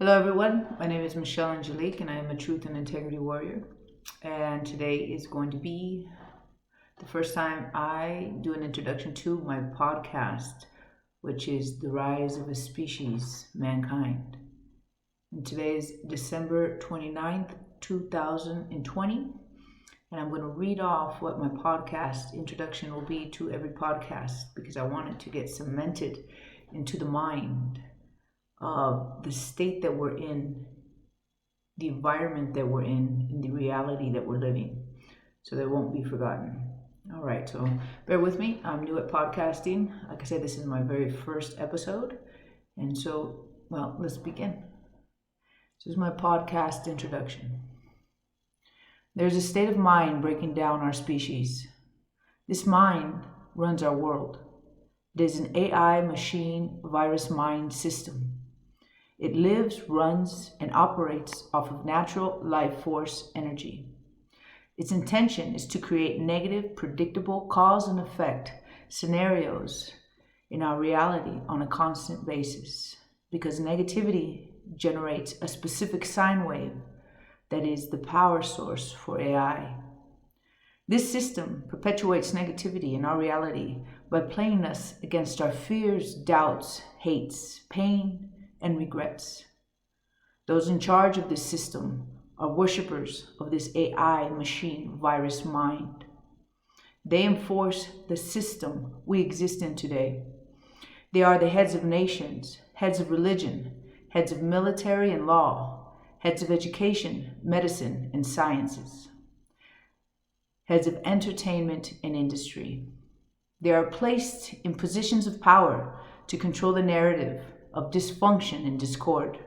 Hello everyone, my name is Michelle Angelique and I am a truth and integrity warrior. And today is going to be the first time I do an introduction to my podcast, which is The Rise of a Species, Mankind. And today is December 29th, 2020. And I'm going to read off what my podcast introduction will be to every podcast because I want it to get cemented into the mind of the state that we're in, the environment that we're in, and the reality that we're living, so they won't be forgotten. All right, so bear with me. I'm new at podcasting. Like I said, this is my very first episode. And so, let's begin. This is my podcast introduction. There's a state of mind breaking down our species. This mind runs our world. It is an AI machine virus mind system. It lives, runs, and operates off of natural life force energy. Its intention is to create negative, predictable cause and effect scenarios in our reality on a constant basis, because negativity generates a specific sine wave that is the power source for AI. This system perpetuates negativity in our reality by playing us against our fears, doubts, hates, pain, and regrets. Those in charge of this system are worshippers of this AI machine virus mind. They enforce the system we exist in today. They are the heads of nations, heads of religion, heads of military and law, heads of education, medicine, and sciences, heads of entertainment and industry. They are placed in positions of power to control the narrative of dysfunction and discord,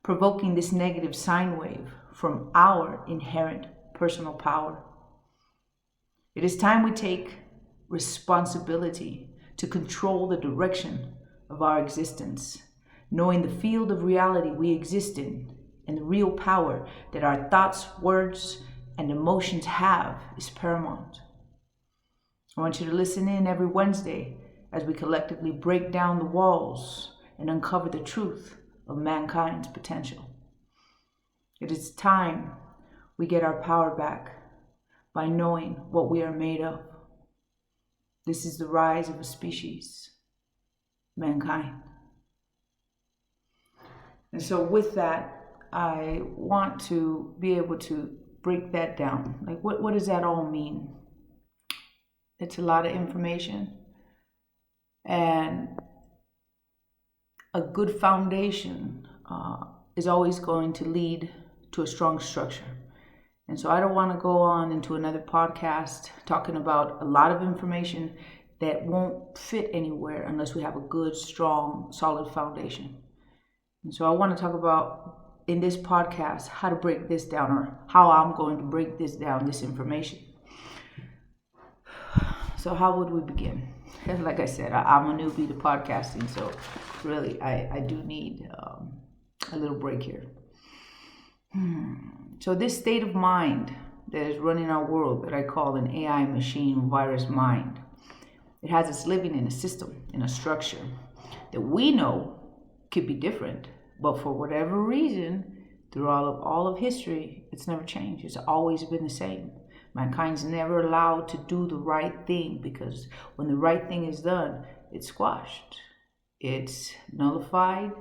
provoking this negative sine wave from our inherent personal power. It is time we take responsibility to control the direction of our existence, knowing the field of reality we exist in and the real power that our thoughts, words, and emotions have is paramount. I want you to listen in every Wednesday as we collectively break down the walls and uncover the truth of mankind's potential. It is time we get our power back by knowing what we are made of. This is the rise of a species, mankind. And so with that, I want to be able to break that down. Like, what does that all mean? It's a lot of information. And a good foundation is always going to lead to a strong structure. And so I don't want to go on into another podcast talking about a lot of information that won't fit anywhere unless we have a good, strong, solid foundation. And so I want to talk about in this podcast how to break this down, or how I'm going to break this down, this information. So how would we begin? Like I said, I'm a newbie to podcasting, so really I do need a little break here. So this state of mind that is running our world, that I call an AI machine virus mind, it has us living in a system, in a structure that we know could be different, but for whatever reason, through all of history, it's never changed. It's always been the same. Mankind's never allowed to do the right thing, because when the right thing is done, it's squashed, it's nullified,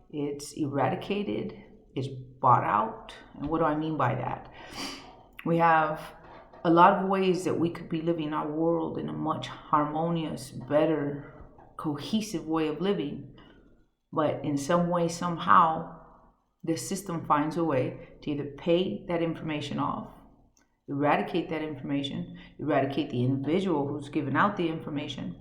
it's eradicated, it's bought out. And what do I mean by that? We have a lot of ways that we could be living our world in a much harmonious, better, cohesive way of living. But in some way, somehow, the system finds a way to either pay that information off, eradicate that information, eradicate the individual who's given out the information,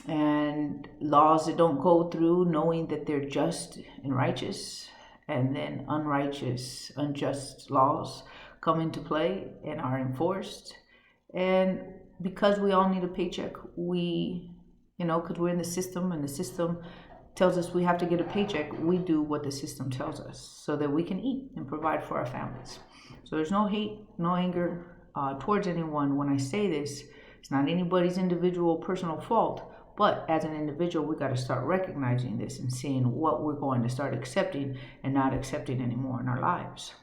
and laws that don't go through knowing that they're just and righteous, and then unjust laws come into play and are enforced. And because we all need a paycheck, because we're in the system and the system tells us we have to get a paycheck, we do what the system tells us so that we can eat and provide for our families. So there's no hate, no anger towards anyone when I say this. It's not anybody's individual personal fault, But as an individual, we got to start recognizing this and seeing what we're going to start accepting and not accepting anymore in our lives.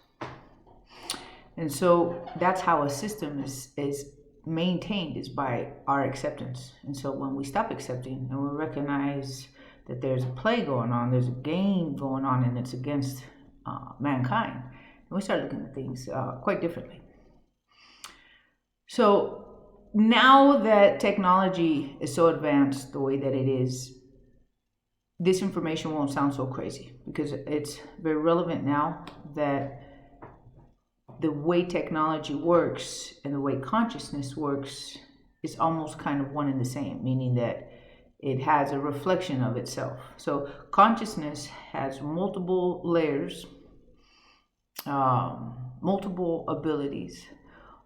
And so that's how a system is maintained, is by our acceptance. And so when we stop accepting and we recognize that there's a play going on, there's a game going on, and it's against mankind, and we start looking at things quite differently. So now that technology is so advanced the way that it is, this information won't sound so crazy, because it's very relevant now that the way technology works and the way consciousness works is almost kind of one and the same, meaning that it has a reflection of itself. So consciousness has multiple layers, multiple abilities,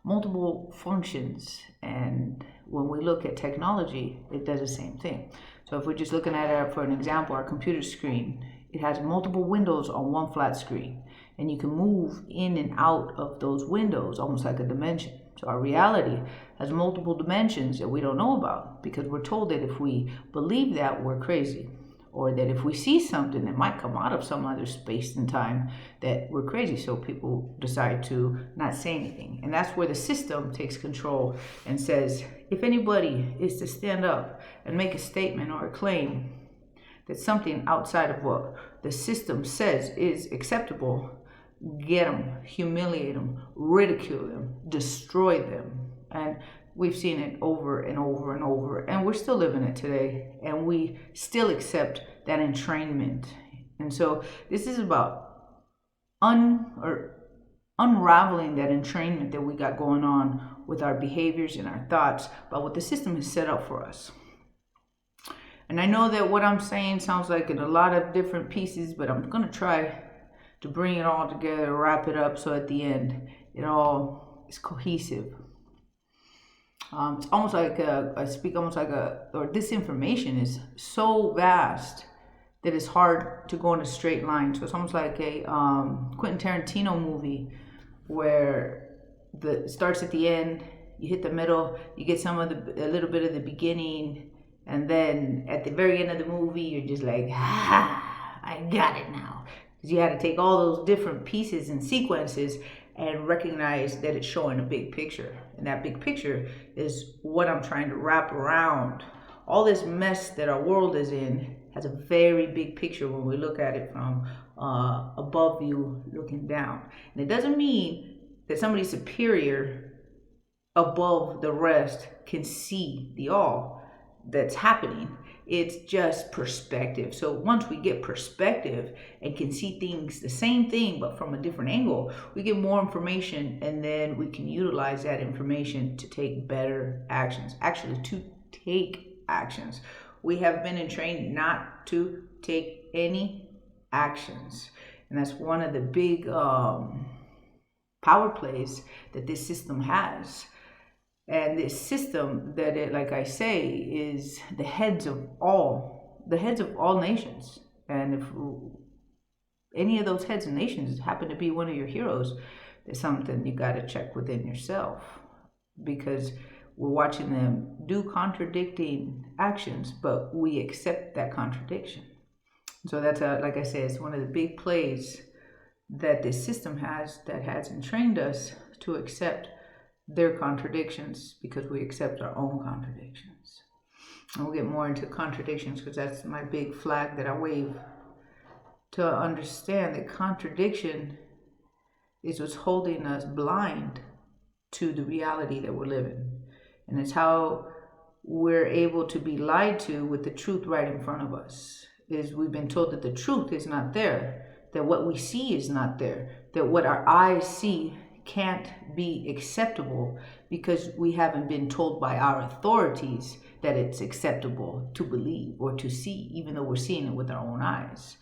multiple functions, and when we look at technology, it does the same thing. So if we're just looking at it for an example, our computer screen, it has multiple windows on one flat screen, and you can move in and out of those windows almost like a dimension. So our reality has multiple dimensions that we don't know about, because we're told that if we believe that, we're crazy, or that if we see something that might come out of some other space and time, that we're crazy. So people decide to not say anything. And that's where the system takes control and says, if anybody is to stand up and make a statement or a claim that something outside of what the system says is acceptable, get them, humiliate them, ridicule them, destroy them. And we've seen it over and over and over, and we're still living it today, and we still accept that entrainment. And so this is about unraveling that entrainment that we got going on with our behaviors and our thoughts about what the system has set up for us. And I know that what I'm saying sounds like in a lot of different pieces, but I'm going to try to bring it all together, wrap it up, so at the end it all is cohesive. It's almost like this information is so vast that it's hard to go in a straight line. So it's almost like a Quentin Tarantino movie where it starts at the end, you hit the middle, you get a little bit of the beginning, and then at the very end of the movie, you're just like, I got it now. Because you had to take all those different pieces and sequences and recognize that it's showing a big picture. And that big picture is what I'm trying to wrap around. All this mess that our world is in has a very big picture when we look at it from above view looking down. And it doesn't mean that somebody superior above the rest can see the all that's happening. It's just perspective. So once we get perspective and can see things, the same thing, but from a different angle, we get more information, and then we can utilize that information to take better actions. Actually, to take actions. We have been entrained not to take any actions. And that's one of the big power plays that this system has. And this system that it, like I say, is the heads of all nations. And if any of those heads of nations happen to be one of your heroes, there's something you got to check within yourself, because we're watching them do contradicting actions, but we accept that contradiction. So that's like I said, it's one of the big plays that this system has, that has entrained us to accept their contradictions, because we accept our own contradictions. And we'll get more into contradictions, because that's my big flag that I wave, to understand that contradiction is what's holding us blind to the reality that we're living. And it's how we're able to be lied to with the truth right in front of us. Is we've been told that the truth is not there, that what we see is not there, that what our eyes see can't be acceptable, because we haven't been told by our authorities that it's acceptable to believe or to see, even though we're seeing it with our own eyes.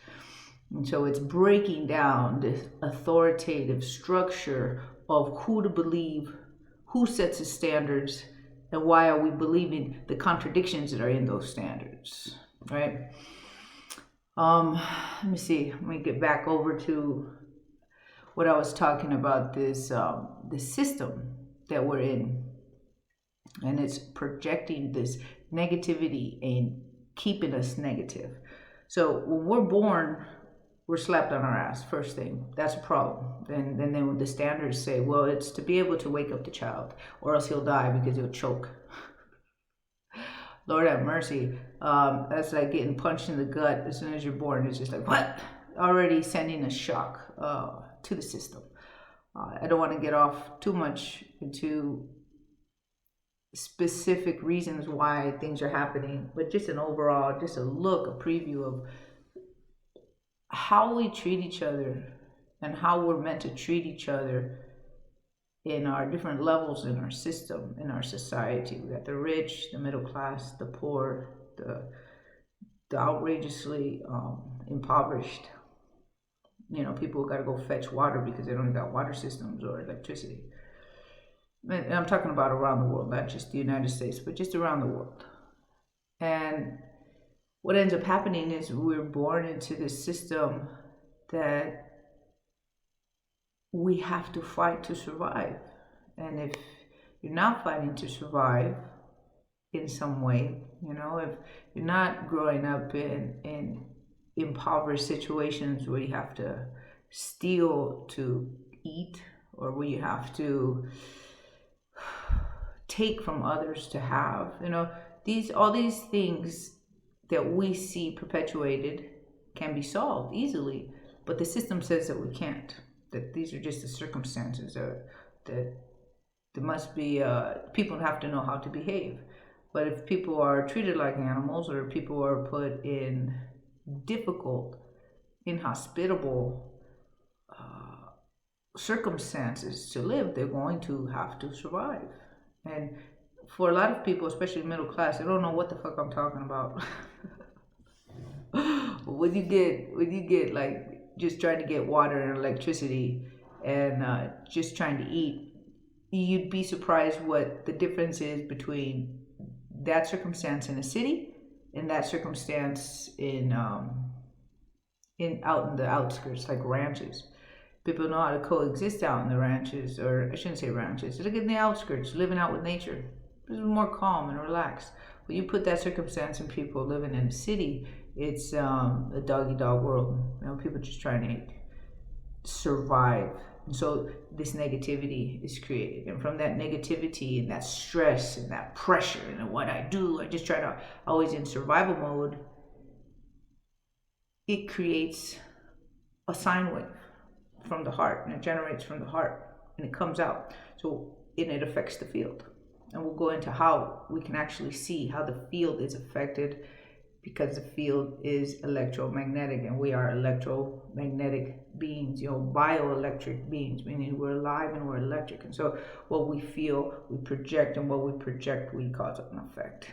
And so it's breaking down this authoritative structure of who to believe, who sets the standards, and why are we believing the contradictions that are in those standards, right? Let me see. Let me get back over to what I was talking about, this system that we're in, and it's projecting this negativity and keeping us negative. So when we're born, we're slapped on our ass first thing. That's a problem. And then the standards say, well, it's to be able to wake up the child, or else he'll die because he'll choke. Lord have mercy. That's like getting punched in the gut as soon as you're born. It's just like, what? Already sending a shock to the system. I don't want to get off too much into specific reasons why things are happening, but just an overall, just a preview of how we treat each other and how we're meant to treat each other in our different levels in our system, in our society. We got the rich, the middle class, the poor, the outrageously impoverished. You know, people got to go fetch water because they don't got water systems or electricity. And I'm talking about around the world, not just the United States, but just around the world. And what ends up happening is we're born into this system that we have to fight to survive. And if you're not fighting to survive in some way, you know, if you're not growing up in impoverished situations where you have to steal to eat, or where you have to take from others to have, you know, all these things that we see perpetuated can be solved easily, but the system says that we can't, that these are just the circumstances, that there must be, people have to know how to behave. But if people are treated like animals, or people are put in difficult, inhospitable circumstances to live, they're going to have to survive. And for a lot of people, especially middle class, they don't know what the fuck I'm talking about. when you get like just trying to get water and electricity and just trying to eat, you'd be surprised what the difference is between that circumstance in a city and that circumstance in out in the outskirts, like ranches. People know how to coexist out in the ranches, or I shouldn't say ranches, look in the outskirts, living out with nature. It's more calm and relaxed. When you put that circumstance in people living in a city, it's a dog-eat-dog world. You know, people just trying to survive. And so this negativity is created. And from that negativity and that stress and that pressure and what I do, I just try to always in survival mode, it creates a sine wave from the heart, and it generates from the heart, and it comes out. So, and it affects the field. And we'll go into how we can actually see how the field is affected, because the field is electromagnetic, and we are electromagnetic beings, you know, bioelectric beings, meaning we're alive and we're electric. And so what we feel, we project, and what we project, we cause an effect.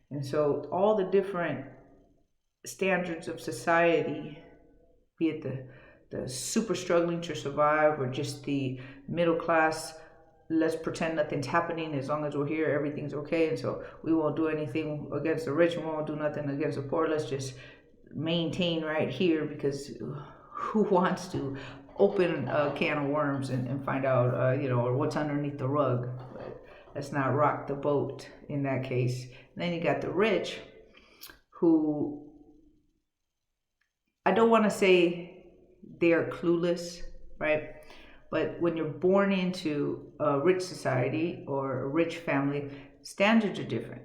And so all the different standards of society, be it the super struggling to survive, or just the middle class, let's pretend nothing's happening, as long as we're here everything's okay, and so we won't do anything against the rich, we won't do nothing against the poor, let's just maintain right here, because who wants to open a can of worms and find out you know, or what's underneath the rug? But let's not rock the boat in that case. And then you got the rich, who, I don't want to say they are clueless, right? But when you're born into a rich society or a rich family, standards are different.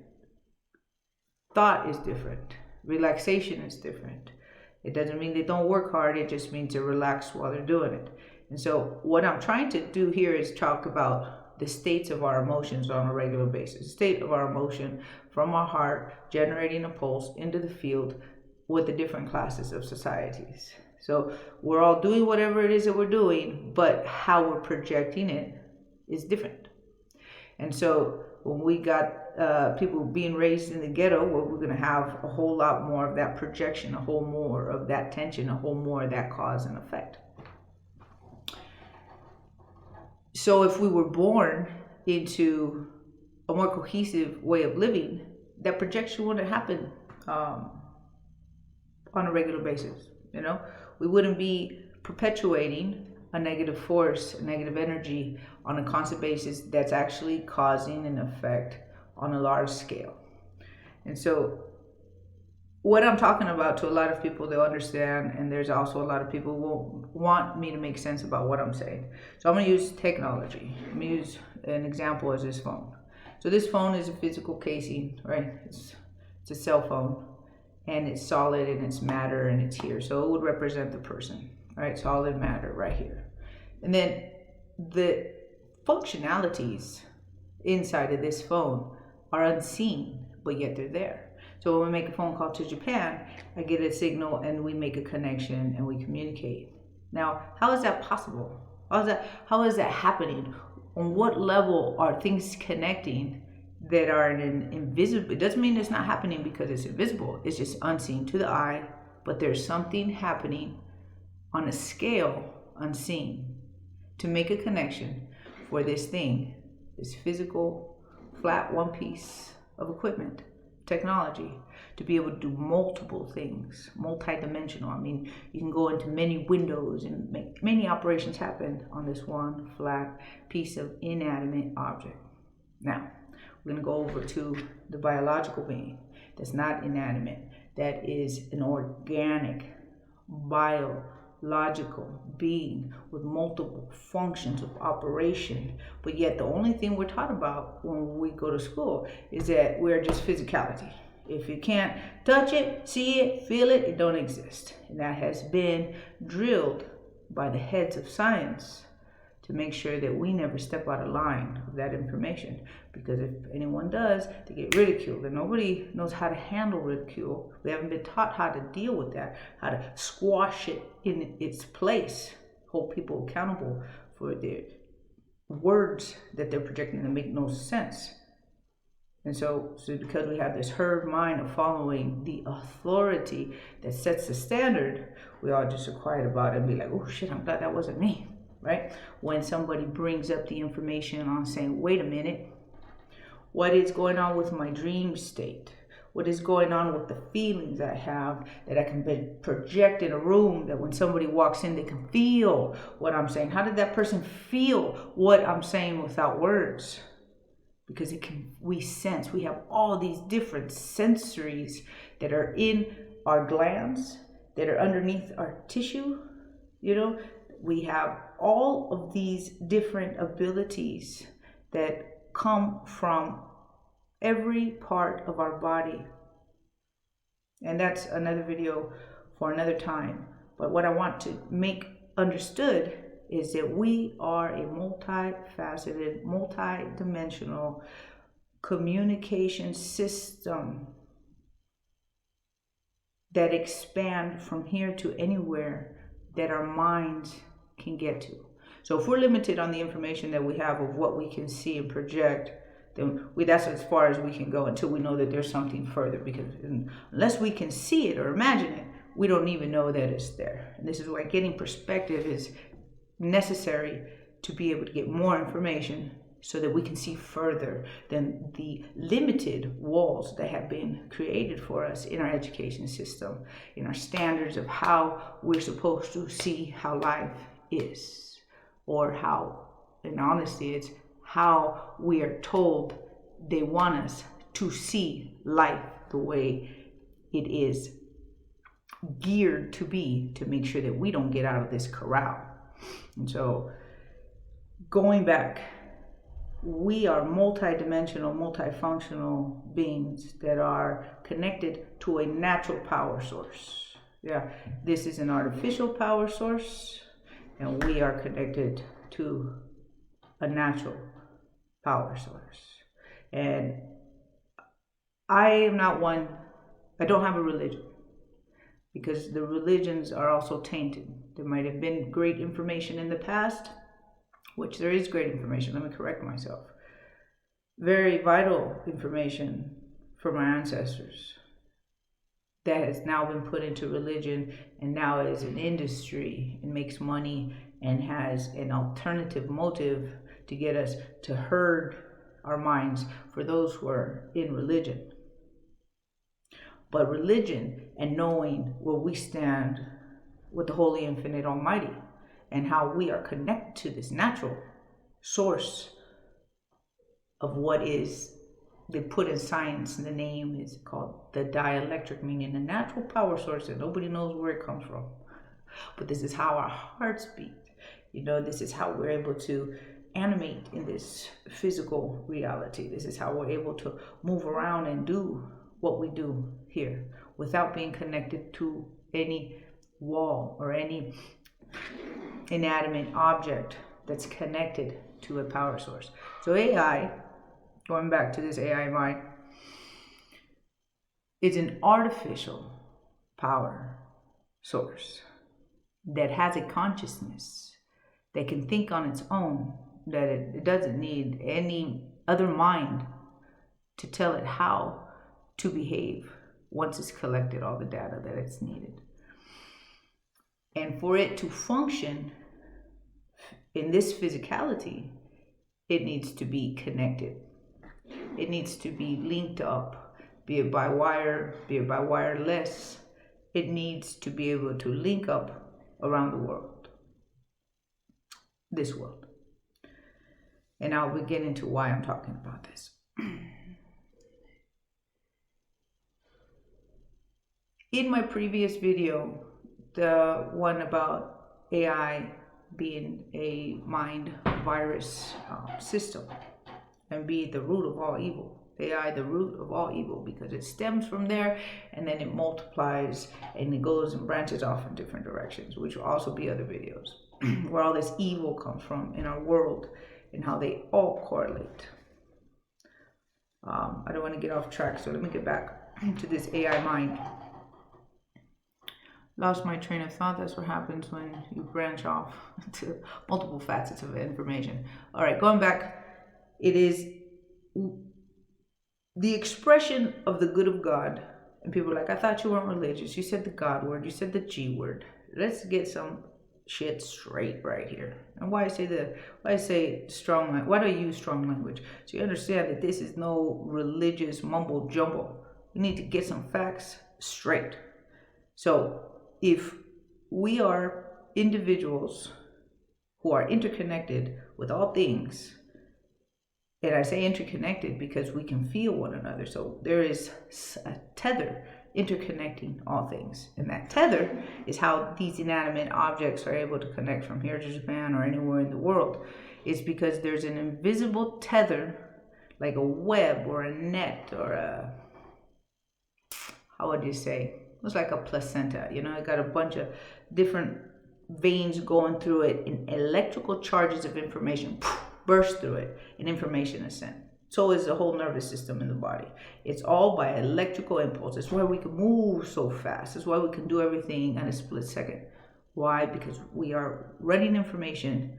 Thought is different. Relaxation is different. It doesn't mean they don't work hard. It just means they're relaxed while they're doing it. And so what I'm trying to do here is talk about the states of our emotions on a regular basis. The state of our emotion from our heart, generating a pulse into the field with the different classes of societies. So we're all doing whatever it is that we're doing, but how we're projecting it is different. And so when we got people being raised in the ghetto, well, we're going to have a whole lot more of that projection, a whole more of that tension, a whole more of that cause and effect. So if we were born into a more cohesive way of living, that projection wouldn't happen on a regular basis. You know, we wouldn't be perpetuating a negative force, a negative energy on a constant basis that's actually causing an effect on a large scale. And so what I'm talking about, to a lot of people, they'll understand, and there's also a lot of people who won't want me to make sense about what I'm saying. So I'm going to use technology. I'm going to use an example as this phone. So this phone is a physical casing, right? It's a cell phone, and it's solid, and it's matter, and it's here. So it would represent the person, right? Solid matter right here. And then the functionalities inside of this phone are unseen, but yet they're there. So when we make a phone call to Japan, I get a signal and we make a connection and we communicate. Now, how is that possible? How is that happening? On what level are things connecting that are invisible? It doesn't mean it's not happening because it's invisible. It's just unseen to the eye, but there's something happening on a scale unseen to make a connection for this thing, this physical, flat one piece of equipment, technology, to be able to do multiple things, multi-dimensional. I mean, you can go into many windows and make many operations happen on this one flat piece of inanimate object. Now, we're going to go over to the biological being that's not inanimate, that is an organic, biological being with multiple functions of operation. But yet the only thing we're taught about when we go to school is that we're just physicality. If you can't touch it, see it, feel it, it don't exist. And that has been drilled by the heads of science to make sure that we never step out of line with that information. Because if anyone does, they get ridiculed. And nobody knows how to handle ridicule. We haven't been taught how to deal with that, how to squash it in its place, hold people accountable for their words that they're projecting that make no sense. And so because we have this herd mind of following the authority that sets the standard, we all just are quiet about it and be like, oh shit, I'm glad that wasn't me, right? When somebody brings up the information on saying, wait a minute, what is going on with my dream state? What is going on with the feelings I have that I can project in a room, that when somebody walks in, they can feel what I'm saying? How did that person feel what I'm saying without words? Because we sense, we have all these different sensories that are in our glands, that are underneath our tissue. You know, we have all of these different abilities that come from every part of our body. And that's another video for another time. But what I want to make understood is that we are a multifaceted, multi-dimensional communication system that expand from here to anywhere that our minds can get to. So if we're limited on the information that we have of what we can see and project, then that's as far as we can go until we know that there's something further. Because unless we can see it or imagine it, we don't even know that it's there. And this is why getting perspective is necessary, to be able to get more information so that we can see further than the limited walls that have been created for us in our education system, in our standards of how we're supposed to see how life is, or how, in honesty, it's how we are told they want us to see life the way it is geared to be, to make sure that we don't get out of this corral. And so, going back, we are multidimensional, multifunctional beings that are connected to a natural power source. Yeah, this is an artificial power source, and we are connected to a natural power source. And I am not one, I don't have a religion, because the religions are also tainted. There might have been great information in the past, which there is great information, let me correct myself. Very vital information from our ancestors that has now been put into religion, and now is an industry and makes money and has an alternative motive to get us to herd our minds for those who are in religion. But religion and knowing where we stand with the Holy Infinite Almighty and how we are connected to this natural source of what is they put in science, the name is called the dielectric, meaning a natural power source that nobody knows where it comes from. But this is how our hearts beat. This is how we're able to animate in this physical reality. This is how we're able to move around and do what we do here without being connected to any wall or any inanimate object that's connected to a power source. So AI, going back to this AI mind, is an artificial power source that has a consciousness, that can think on its own, that it doesn't need any other mind to tell it how to behave once it's collected all the data that it's needed. And for it to function in this physicality, it needs to be connected. It needs to be linked up, be it by wire, be it by wireless. It needs to be able to link up around the world, this world. And I'll get into why I'm talking about this. In my previous video, the one about AI being a mind virus system and be the root of all evil. AI, the root of all evil, because it stems from there and then it multiplies and it goes and branches off in different directions, which will also be other videos where all this evil comes from in our world and how they all correlate. I don't want to get off track, so let me get back to this AI mind. Lost my train of thought. That's what happens when you branch off to multiple facets of information. All right, going back, it is the expression of the good of God. And people are like, I thought you weren't religious. You said the God word. You said the G word. Let's get some shit straight right here. And why I say strong, why do I use strong language? So you understand that this is no religious mumbo jumbo. We need to get some facts straight. So if we are individuals who are interconnected with all things, and I say interconnected because we can feel one another. So there is a tether interconnecting all things. And that tether is how these inanimate objects are able to connect from here to Japan or anywhere in the world. It's because there's an invisible tether, like a web or a net or a, how would you say? It's like a placenta, it got a bunch of different veins going through it, and electrical charges of information burst through it, and information is sent. So is the whole nervous system in the body. It's all by electrical impulse. It's why we can move so fast. It's why we can do everything in a split second. Why? Because we are running information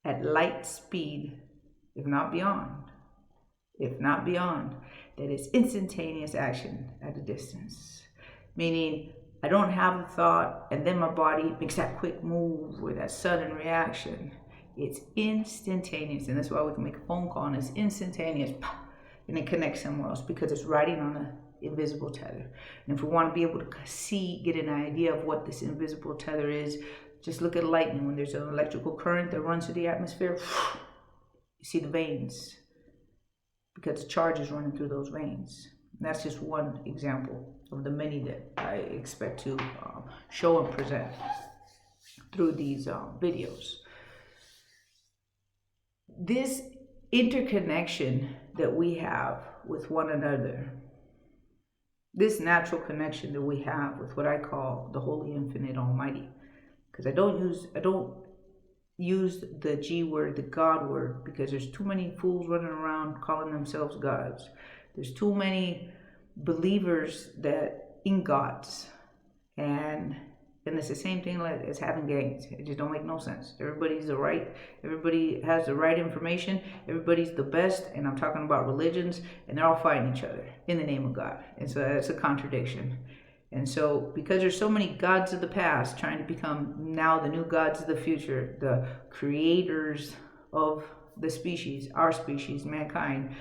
at light speed, if not beyond. That is instantaneous action at a distance. Meaning, I don't have a thought and then my body makes that quick move with that sudden reaction. It's instantaneous, and that's why we can make a phone call and it's instantaneous, and it connects somewhere else because it's riding on an invisible tether. And if we want to be able to get an idea of what this invisible tether is, just look at lightning. When there's an electrical current that runs through the atmosphere, you see the veins because the charge is running through those veins. And that's just one example of the many that I expect to show and present through these videos. This interconnection that we have with one another, this natural connection that we have with what I call the Holy Infinite Almighty, because I don't use the G word, the God word, because there's too many fools running around calling themselves gods. There's too many believers that in gods, and it's the same thing like as having gangs. It just don't make no sense. Everybody has the right information, everybody's the best, and I'm talking about religions, and they're all fighting each other in the name of God. And so that's a contradiction. And so because there's so many gods of the past trying to become now the new gods of the future, the creators of the species, our species, mankind,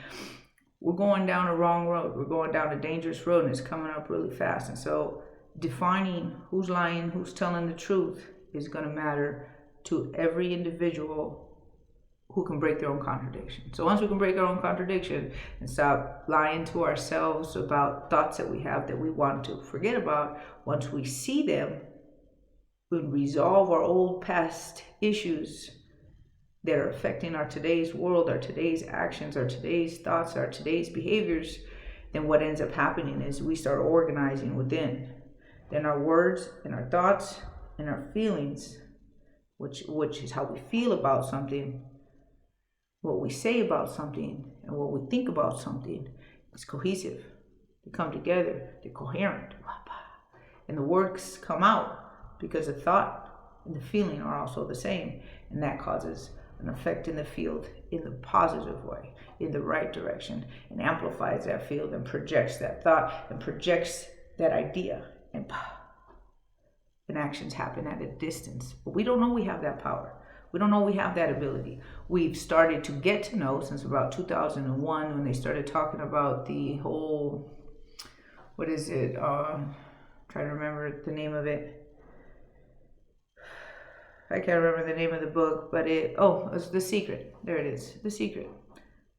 we're going down a wrong road. We're going down a dangerous road, and it's coming up really fast. And so defining who's lying, who's telling the truth is going to matter to every individual who can break their own contradiction. So once we can break our own contradiction and stop lying to ourselves about thoughts that we have that we want to forget about, once we see them, we resolve our old past issues that are affecting our today's world, our today's actions, our today's thoughts, our today's behaviors, then what ends up happening is we start organizing within. Then our words and our thoughts and our feelings, which is how we feel about something, what we say about something, and what we think about something, is cohesive. They come together, they're coherent. And the words come out because the thought and the feeling are also the same. And that causes an effect in the field in the positive way, in the right direction, and amplifies that field and projects that thought and projects that idea. And actions happen at a distance. But we don't know we have that power. We don't know we have that ability. We've started to get to know since about 2001 when they started talking about the whole, what is it? Trying to remember the name of it. I can't remember the name of the book, but it's The Secret. There it is, The Secret.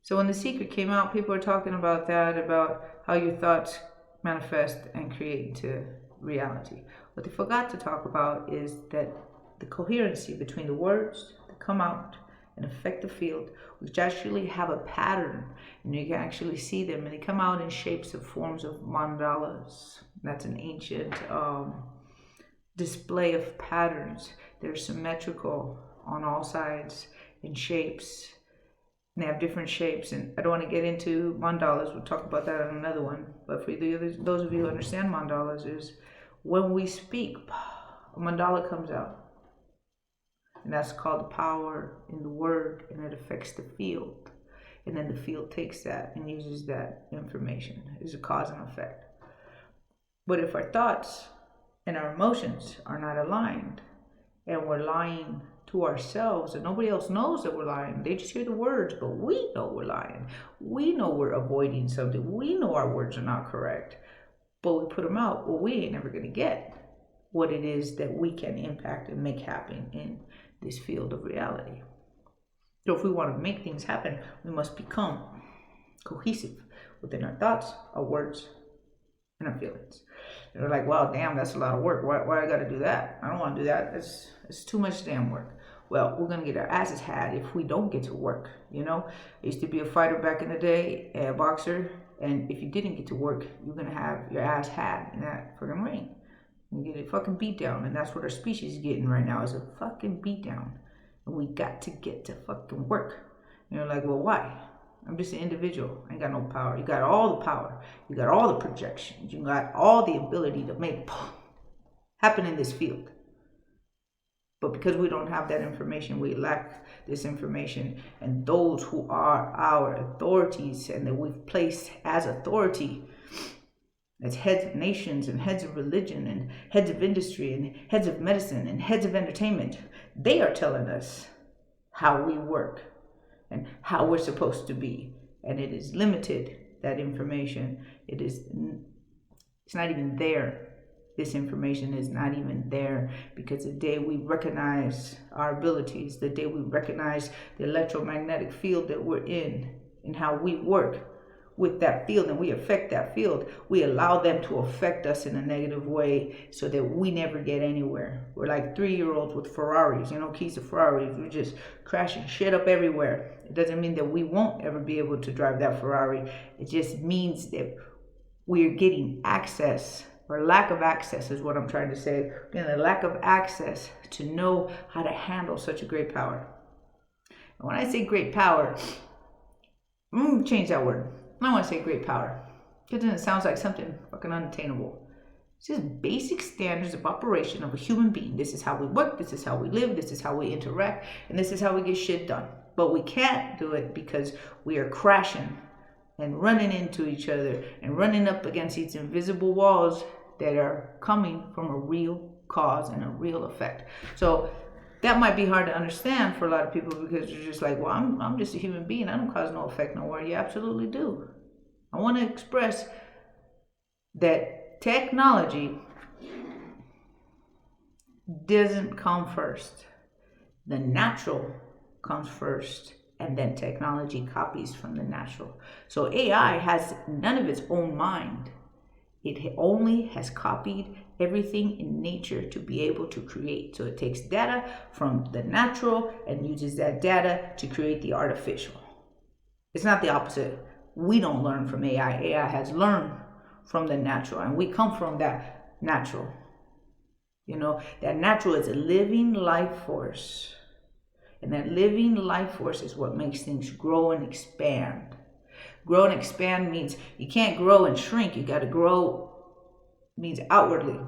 So when The Secret came out, people were talking about that, about how your thoughts manifest and create into reality. What they forgot to talk about is that the coherency between the words that come out and affect the field, which actually have a pattern, and you can actually see them, and they come out in shapes of forms of mandalas. That's an ancient display of patterns. They're symmetrical on all sides in shapes. And they have different shapes, and I don't want to get into mandalas. We'll talk about that on another one. But for those of you who understand mandalas, is when we speak, a mandala comes out. And that's called the power in the word, and it affects the field. And then the field takes that and uses that information as a cause and effect. But if our thoughts and our emotions are not aligned, and we're lying to ourselves, and nobody else knows that we're lying, they just hear the words, but we know we're lying. We know we're avoiding something. We know our words are not correct, but we put them out. Well, we ain't never going to get what it is that we can impact and make happen in this field of reality. So if we want to make things happen, we must become cohesive within our thoughts, our words, and our feelings. And they're like, wow, damn, that's a lot of work. Why I got to do that? I don't want to do that. It's too much damn work. Well, we're going to get our asses had if we don't get to work. You know, I used to be a fighter back in the day, a boxer. And if you didn't get to work, you're going to have your ass had in that fucking ring. You get a fucking beat down. And that's what our species is getting right now, is a fucking beat down. And we got to get to fucking work. And you're like, well, why? I'm just an individual. I ain't got no power. You got all the power. You got all the projections. You got all the ability to make happen in this field. But because we don't have that information, we lack this information. And those who are our authorities and that we've placed as authority, as heads of nations and heads of religion and heads of industry and heads of medicine and heads of entertainment, they are telling us how we work and how we're supposed to be. And it is limited, that information. It's not even there. This information is not even there, because the day we recognize our abilities, the day we recognize the electromagnetic field that we're in and how we work with that field and we affect that field, we allow them to affect us in a negative way so that we never get anywhere. We're like 3-year-olds with Ferraris, keys to Ferraris. We're just crashing shit up everywhere. It doesn't mean that we won't ever be able to drive that Ferrari. It just means that we're getting access, or lack of access is what I'm trying to say. A lack of access to know how to handle such a great power. And when I say great power, I'm going to change that word. I don't want to say great power, because then it sounds like something fucking unattainable. It's just basic standards of operation of a human being. This is how we work, this is how we live, this is how we interact, and this is how we get shit done. But we can't do it because we are crashing and running into each other and running up against these invisible walls that are coming from a real cause and a real effect. So that might be hard to understand for a lot of people, because they're just like, well, I'm just a human being. I don't cause no effect nowhere. You absolutely do. I want to express that technology doesn't come first. The natural comes first, and then technology copies from the natural. So AI has none of its own mind. It only has copied everything in nature to be able to create. So it takes data from the natural and uses that data to create the artificial. It's not the opposite. We don't learn from AI. AI has learned from the natural, and we come from that natural. That natural is a living life force. And that living life force is what makes things grow and expand. Grow and expand means you can't grow and shrink. You got to grow means outwardly.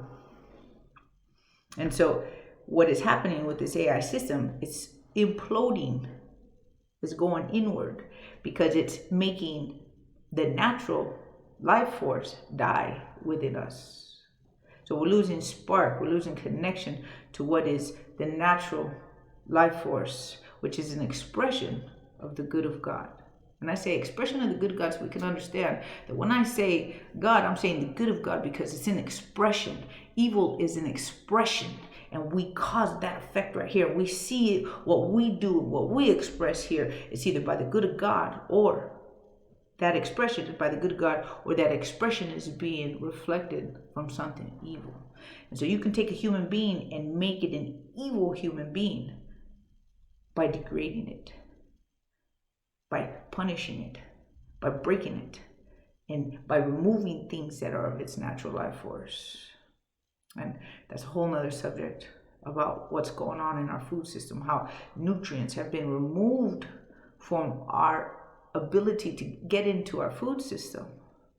And so what is happening with this AI system, it's imploding. It's going inward because it's making the natural life force die within us. So we're losing spark, we're losing connection to what is the natural life force, which is an expression of the good of God. And I say expression of the good of God so we can understand that when I say God, I'm saying the good of God because it's an expression. Evil is an expression, and we cause that effect right here. We see it, what we do, what we express here is either by the good of God, or that expression is by the good of God, or that expression is being reflected from something evil. And so you can take a human being and make it an evil human being by degrading it, by punishing it, by breaking it, and by removing things that are of its natural life force. And that's a whole nother subject about what's going on in our food system, how nutrients have been removed from our ability to get into our food system.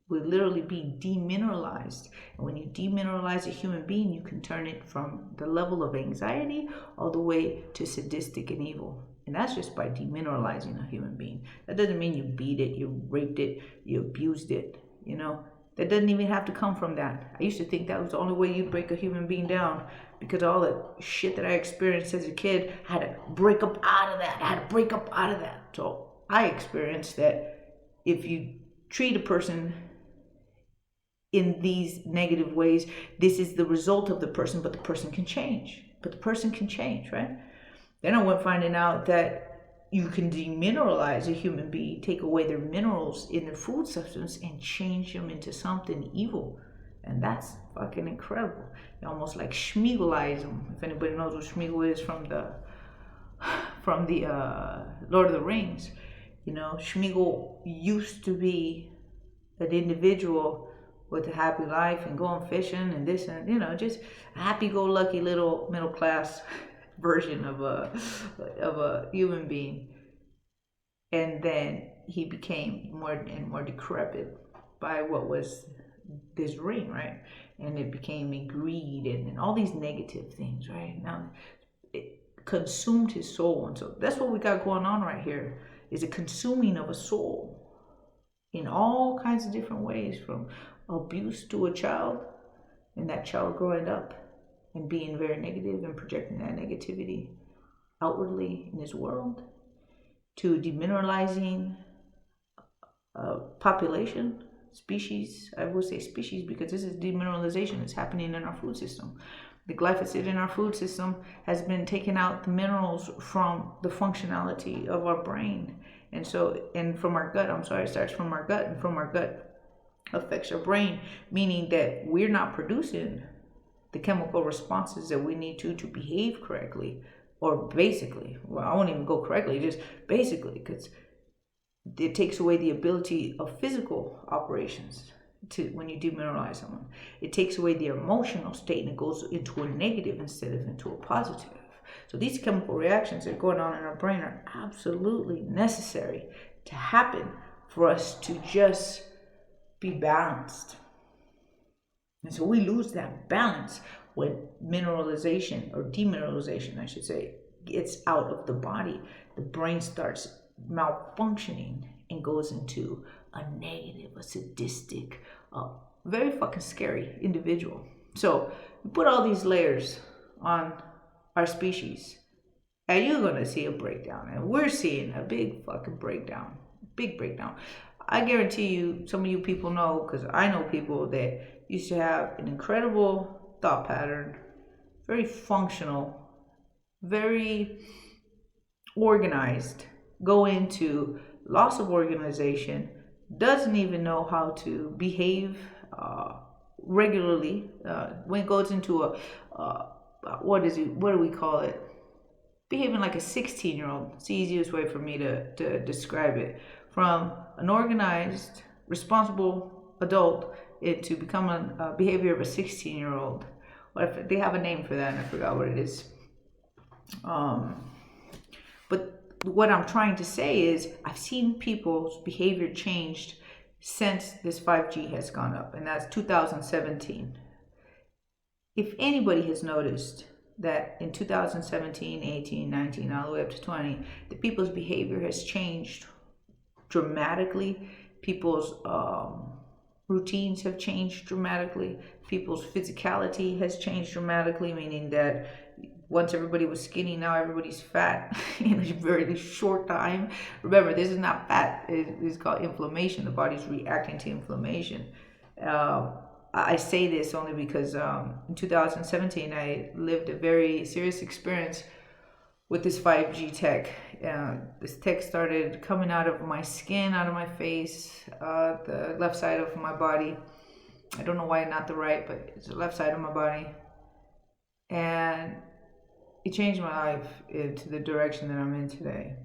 We're literally being demineralized. And when you demineralize a human being, you can turn it from the level of anxiety all the way to sadistic and evil. And that's just by demineralizing a human being. That doesn't mean you beat it, you raped it, you abused it, That doesn't even have to come from that. I used to think that was the only way you break a human being down, because all the shit that I experienced as a kid, I had to break up out of that. So I experienced that if you treat a person in these negative ways, this is the result of the person, but the person can change. Right? Then I went finding out that you can demineralize a human being, take away their minerals in their food substance, and change them into something evil. And that's fucking incredible. You almost like Schmiegelize them. If anybody knows what Schmiegel is from the Lord of the Rings, Schmiegel used to be an individual with a happy life and going fishing and this and just a happy-go-lucky little middle class version of a human being. And then he became more and more decrepit by what was this ring, right? And it became a greed and all these negative things, right? Now it consumed his soul. And so that's what we got going on right here, is a consuming of a soul in all kinds of different ways, from abuse to a child, and that child growing up and being very negative and projecting that negativity outwardly in his world, to demineralizing population, species. I would say species because this is demineralization. It's happening in our food system. The glyphosate in our food system has been taking out the minerals from the functionality of our brain. And from our gut, it starts from our gut, and from our gut affects our brain, meaning that we're not producing the chemical responses that we need to behave correctly, or basically. Well, I won't even go correctly, just basically, because it takes away the ability of physical operations when you demineralize someone. It takes away their emotional state, and it goes into a negative instead of into a positive. So these chemical reactions that are going on in our brain are absolutely necessary to happen for us to just be balanced. And so we lose that balance when mineralization, or demineralization, I should say, gets out of the body. The brain starts malfunctioning and goes into a negative, a sadistic, very fucking scary individual. So you put all these layers on our species, and you're going to see a breakdown. And we're seeing a big fucking breakdown. Big breakdown. I guarantee you, some of you people know, because I know people that used to have an incredible thought pattern, very functional, very organized, go into loss of organization, doesn't even know how to behave regularly. When it goes into what do we call it? Behaving like a 16-year-old. It's the easiest way for me to describe it. From an organized, responsible adult into become a behavior of a 16-year-old. What if they have a name for that and I forgot what it is. But what I'm trying to say is I've seen people's behavior changed since this 5G has gone up, and that's 2017. If anybody has noticed that in 2017, 18, 19, all the way up to 20, the people's behavior has changed dramatically. People's routines have changed dramatically. People's physicality has changed dramatically, meaning that once everybody was skinny, now everybody's fat in a very short time. Remember, this is not fat. It's called inflammation. The body's reacting to inflammation. I say this only because in 2017, I lived a very serious experience with this 5G tech. This tech started coming out of my skin, out of my face, the left side of my body. I don't know why not the right, but it's the left side of my body. And it changed my life into the direction that I'm in today.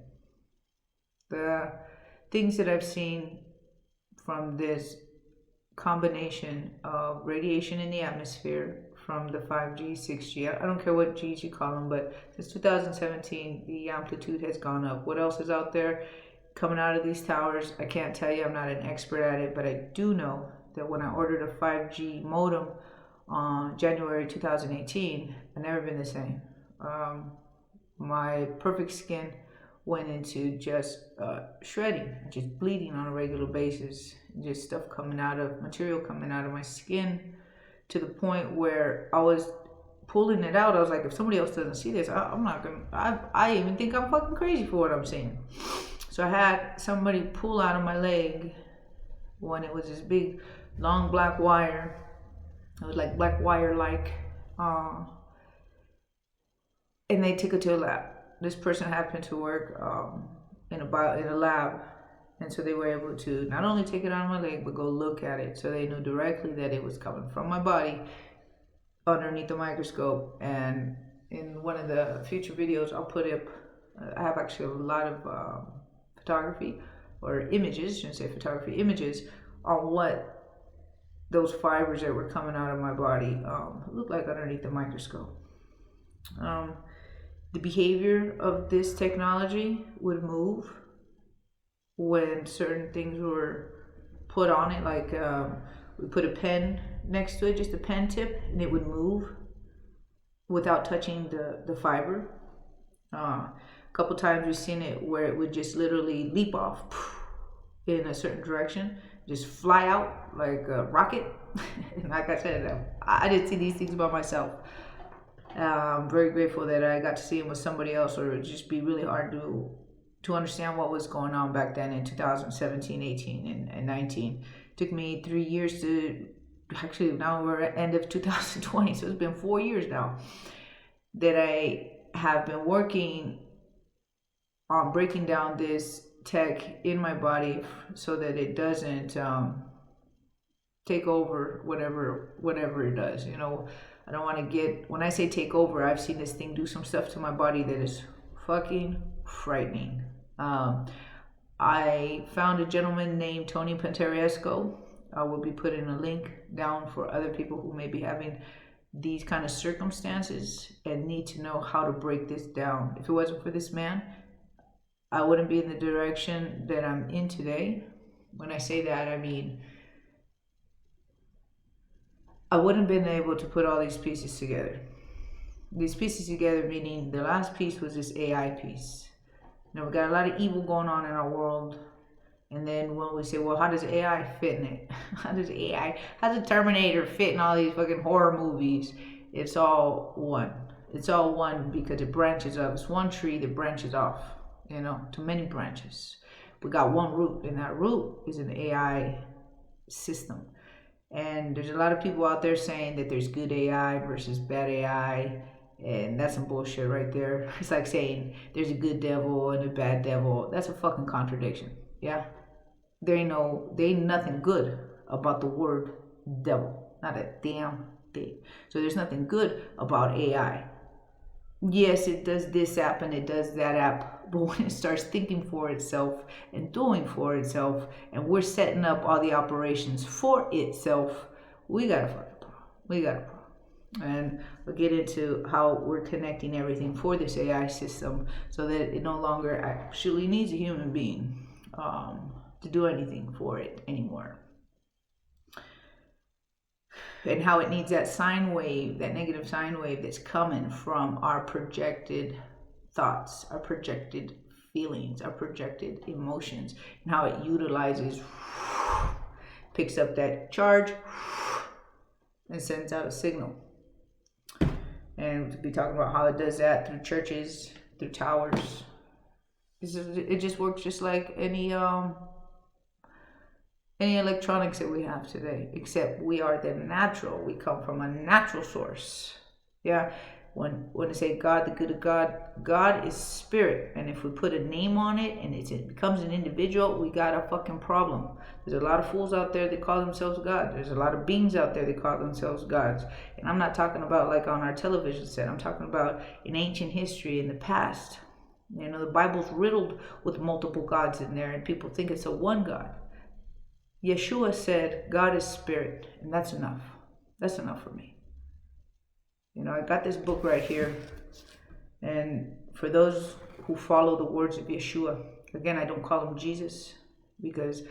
The things that I've seen from this combination of radiation in the atmosphere from the 5G, 6G, I don't care what G's you call them, but since 2017, the amplitude has gone up. What else is out there coming out of these towers? I can't tell you, I'm not an expert at it, but I do know that when I ordered a 5G modem on January 2018, I've never been the same. My perfect skin went into just shredding, just bleeding on a regular basis, just stuff material coming out of my skin, to the point where I was pulling it out. I was like, if somebody else doesn't see this, I'm not gonna, I even think I'm fucking crazy for what I'm seeing. So I had somebody pull out of my leg when it was this big, long black wire. It was like black wire and they took it to a lab. This person happened to work in a lab, and so they were able to not only take it out of my leg, but go look at it. So they knew directly that it was coming from my body underneath the microscope. And in one of the future videos, I'll put up, I have actually a lot of photography or images, shouldn't say photography, images on what those fibers that were coming out of my body look like underneath the microscope. The behavior of this technology would move when certain things were put on it, like we put a pen next to it, just a pen tip, and it would move without touching the fiber. A couple times we've seen it where it would just literally leap off in a certain direction, just fly out like a rocket. And like I said, I didn't see these things by myself. I'm very grateful that I got to see him with somebody else, or it would just be really hard to understand what was going on back then in 2017, 18, and 19. It took me 3 years to, actually now we're at end of 2020, so it's been 4 years now that I have been working on breaking down this tech in my body so that it doesn't take over whatever it does. You know, I don't want to get, when I say take over, I've seen this thing do some stuff to my body that is fucking frightening. I found a gentleman named Tony Pantaresco. I will be putting a link down for other people who may be having these kind of circumstances and need to know how to break this down. If it wasn't for this man, I wouldn't be in the direction that I'm in today. When I say that, I mean I wouldn't have been able to put all these pieces together. These pieces together, meaning the last piece was this AI piece. Now, we got a lot of evil going on in our world. And then when we say, well, how does AI fit in it? How does the Terminator fit in all these fucking horror movies? It's all one. It's all one because it branches up. It's one tree that branches off, you know, to many branches. We got one root, and that root is an AI system. And there's a lot of people out there saying that there's good AI versus bad AI. And that's some bullshit right there. It's like saying there's a good devil and a bad devil. That's a fucking contradiction. Yeah. There ain't nothing good about the word devil. Not a damn thing. So there's nothing good about AI. Yes, it does this app and it does that app, but when it starts thinking for itself and doing for itself, and we're setting up all the operations for itself, we got a fucking problem. We got a problem. And we'll get into how we're connecting everything for this AI system so that it no longer actually needs a human being to do anything for it anymore. And how it needs that sine wave, that negative sine wave that's coming from our projected thoughts, our projected feelings, our projected emotions, and how it utilizes, picks up that charge and sends out a signal. And we'll be talking about how it does that through churches, through towers. It just works just like any electronics that we have today, except we are the natural. We come from a natural source. Yeah. When they say God, the good of God, God is spirit. And if we put a name on it and it becomes an individual, we got a fucking problem. There's a lot of fools out there that call themselves God. There's a lot of beings out there that call themselves gods. And I'm not talking about like on our television set. I'm talking about in ancient history, in the past. You know, the Bible's riddled with multiple gods in there, and people think it's a one God. Yeshua said, God is spirit, and that's enough. That's enough for me. You know, I got this book right here, and for those who follow the words of Yeshua, again, I don't call him Jesus, because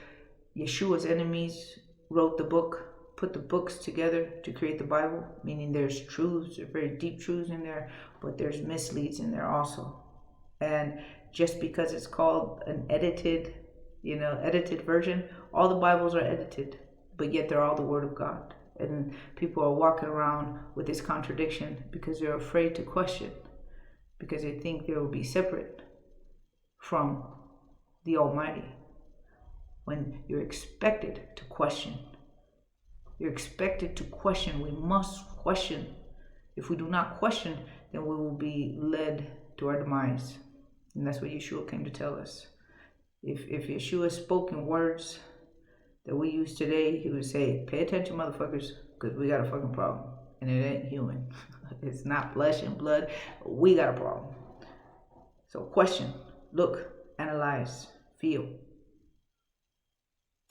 Yeshua's enemies wrote the book, put the books together to create the Bible, meaning there's truths, there's very deep truths in there, but there's misleads in there also. And just because it's called an edited version, all the Bibles are edited, but yet they're all the Word of God. And people are walking around with this contradiction because they're afraid to question, because they think they will be separate from the Almighty. When you're expected to question, you're expected to question. We must question. If we do not question, then we will be led to our demise. And that's what Yeshua came to tell us. If Yeshua spoke in words that we use today, he would say, pay attention, motherfuckers, because we got a fucking problem. And it ain't human. It's not flesh and blood. We got a problem. So question, look, analyze, feel.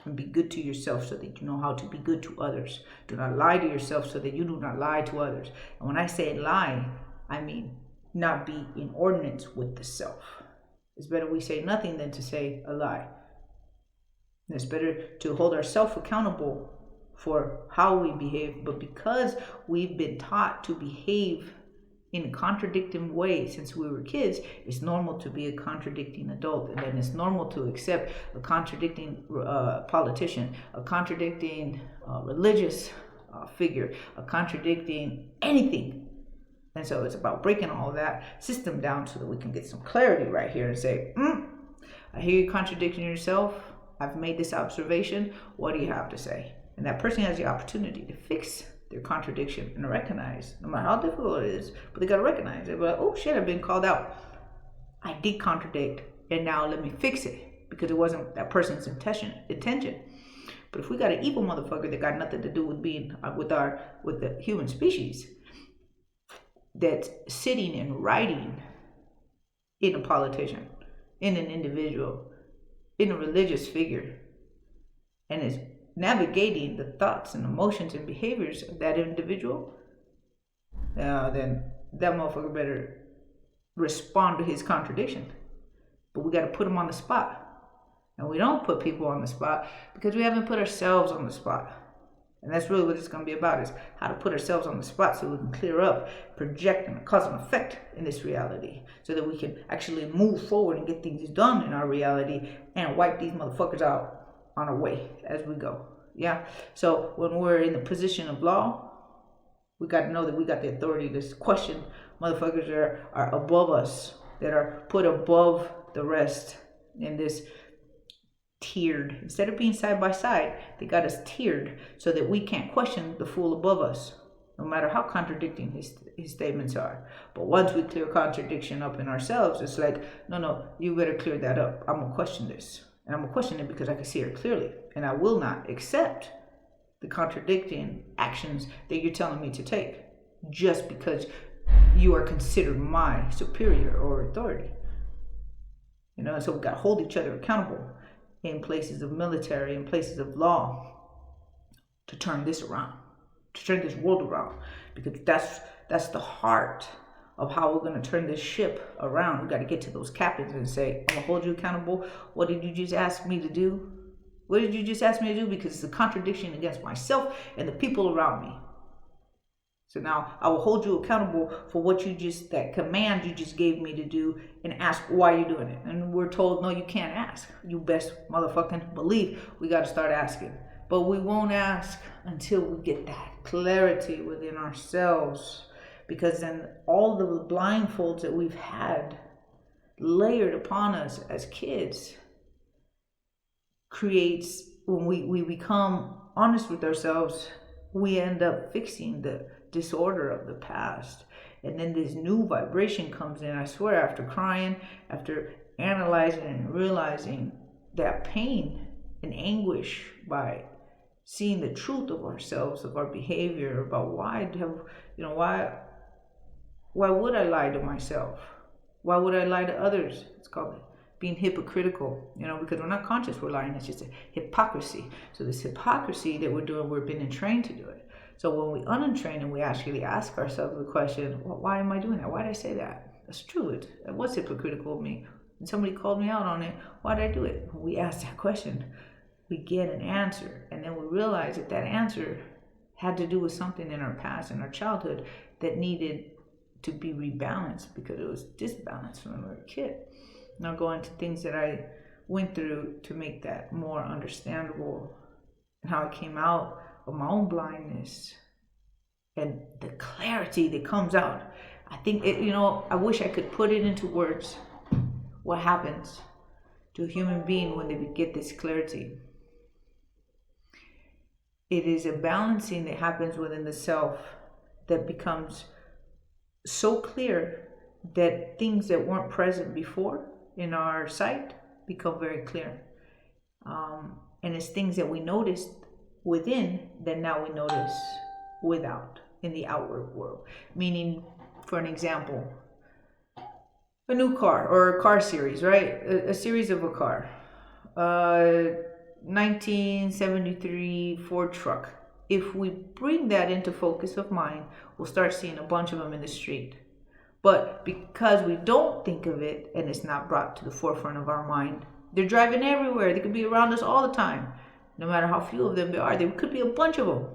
And be good to yourself so that you know how to be good to others. Do not lie to yourself so that you do not lie to others. And when I say lie, I mean not be in ordinance with the self. It's better we say nothing than to say a lie. It's better to hold ourselves accountable for how we behave, but because we've been taught to behave in a contradicting way since we were kids, it's normal to be a contradicting adult, and then it's normal to accept a contradicting politician, a contradicting religious figure, a contradicting anything. And so it's about breaking all that system down so that we can get some clarity right here and say, I hear you contradicting yourself. I've made this observation. What do you have to say? And that person has the opportunity to fix their contradiction and recognize, no matter how difficult it is, but they got to recognize it. But oh shit, I've been called out. I did contradict, and now let me fix it because it wasn't that person's intention. But if we got an evil motherfucker that got nothing to do with being with the human species, that's sitting and writing in a politician, in an individual, in a religious figure, and is navigating the thoughts and emotions and behaviors of that individual, then that motherfucker better respond to his contradiction. But we got to put him on the spot. And we don't put people on the spot because we haven't put ourselves on the spot. And that's really what it's going to be about, is how to put ourselves on the spot so we can clear up, project, and cause an effect in this reality so that we can actually move forward and get things done in our reality and wipe these motherfuckers out on our way as we go. Yeah. So when we're in the position of law, we got to know that we got the authority to question motherfuckers that are above us, that are put above the rest in this tiered. Instead of being side by side, they got us tiered so that we can't question the fool above us. no matter how contradicting his statements are. But once we clear contradiction up in ourselves, it's like, no, you better clear that up. I'm gonna question this, and I'm gonna question it because I can see it clearly, and I will not accept the contradicting actions that you're telling me to take just because you are considered my superior or authority. So we got to hold each other accountable in places of military, in places of law, to turn this around, to turn this world around, because that's the heart of how we're going to turn this ship around. We got to get to those captains and say, I'm going to hold you accountable. What did you just ask me to do? What did you just ask me to do? Because it's a contradiction against myself and the people around me. So now I will hold you accountable for that command you just gave me to do, and ask why you're doing it. And we're told, no, you can't ask. You best motherfucking believe we got to start asking. But we won't ask until we get that clarity within ourselves, because then all the blindfolds that we've had layered upon us as kids creates, when we become honest with ourselves, we end up fixing the disorder of the past. And then this new vibration comes in. I swear, after crying, after analyzing and realizing that pain and anguish by seeing the truth of ourselves, of our behavior, about why would I lie to myself? Why would I lie to others? It's called being hypocritical, because we're not conscious we're lying. It's just a hypocrisy. So this hypocrisy that we're doing, we've been entrained to do it. So when we unentrain and we actually ask ourselves the question, well, why am I doing that? Why did I say that? That's true. It was hypocritical of me. And somebody called me out on it. Why did I do it? When we ask that question, we get an answer. And then we realize that answer had to do with something in our past, in our childhood, that needed to be rebalanced because it was disbalanced when we were a kid. Now go into things that I went through to make that more understandable, and how I came out of my own blindness and the clarity that comes out. I think I wish I could put it into words. What happens to a human being when they get this clarity? It is a balancing that happens within the self that becomes so clear that things that weren't present before in our sight become very clear. And it's things that we noticed within that now we notice without, in the outward world. Meaning, for an example, a new car or a car series, right? A series of a car. 1973 Ford truck. If we bring that into focus of mind, we'll start seeing a bunch of them in the street. But because we don't think of it and it's not brought to the forefront of our mind, they're driving everywhere. They could be around us all the time. No matter how few of them there are, there could be a bunch of them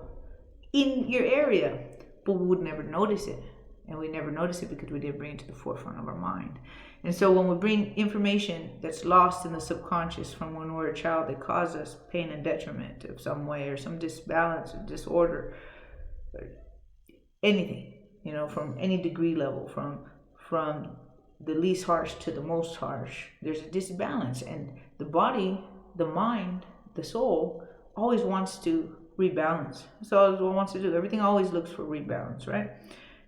in your area, but we would never notice it. And we never notice it because we didn't bring it to the forefront of our mind. And so when we bring information that's lost in the subconscious from when we're a child that caused us pain and detriment of some way, or some disbalance or disorder, or anything, from any degree level, from the least harsh to the most harsh, there's a disbalance. And the body, the mind, the soul always wants to rebalance. That's all it wants to do. Everything always looks for rebalance, right?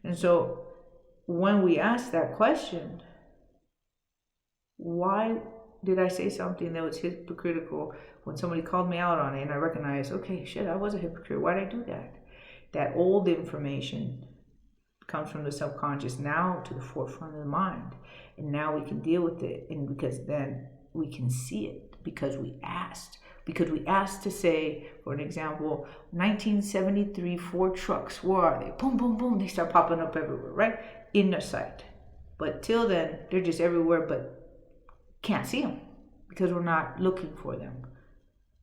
And so when we ask that question, why did I say something that was hypocritical when somebody called me out on it, and I recognized, okay, shit, I was a hypocrite. Why did I do that? That old information comes from the subconscious now to the forefront of the mind. And now we can deal with it. And because then we can see it because we asked. Because we asked to say, for an example, 1973 Ford trucks, where are they? Boom, boom, boom. They start popping up everywhere, right? In their sight. But till then, they're just everywhere, but can't see them because we're not looking for them.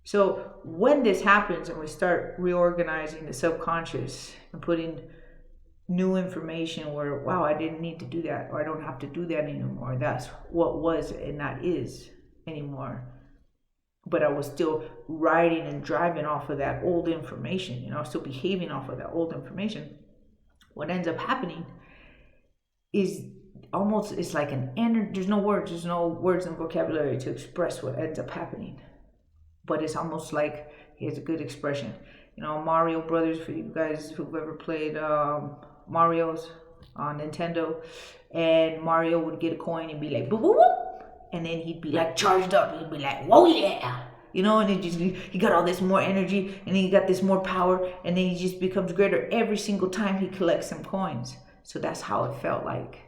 So when this happens and we start reorganizing the subconscious and putting new information where, wow, I didn't need to do that, or I don't have to do that anymore. That's what was and not is anymore. But I was still riding and driving off of that old information. I was still behaving off of that old information. What ends up happening is it's like an energy. There's no words and vocabulary to express what ends up happening. But it's almost like, here's a good expression. Mario Brothers, for you guys who've ever played Mario's on Nintendo. And Mario would get a coin and be like, boo boo boo. And then he'd be like charged up. He'd be like, whoa, yeah. And he got all this more energy, and then he got this more power, and then he just becomes greater every single time he collects some coins. So that's how it felt like.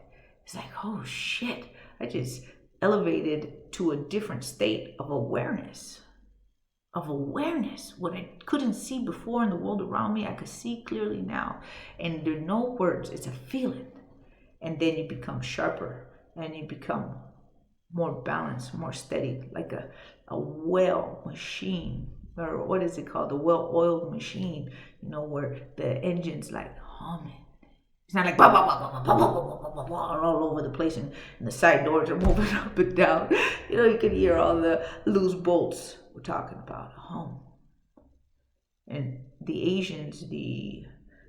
It's like, oh shit, I just elevated to a different state of awareness. What I couldn't see before in the world around me, I could see clearly now. And there are no words, it's a feeling. And then you become sharper, and you become more balanced, more steady, like a well machine, or what is it called? The well-oiled machine, where the engine's like humming. It's not like bah, bah, bah, bah, bah, bah, bah, bah, bah, bah, all over the place, and the side doors are moving up and down. You can hear all the loose bolts. We're talking about a hum. And the Asians, the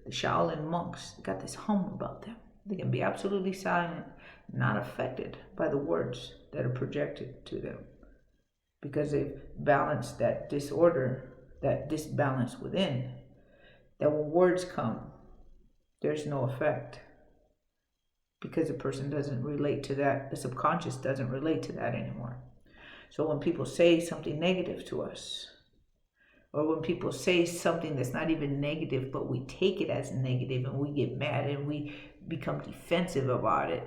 Shaolin monks, they got this hum about them. They can be absolutely silent, not affected by the words that are projected to them, because they've balanced that disorder, that disbalance within, that when words come, there's no effect, because the person doesn't relate to that. The subconscious doesn't relate to that anymore. So when people say something negative to us, or when people say something that's not even negative, but we take it as negative and we get mad and we become defensive about it,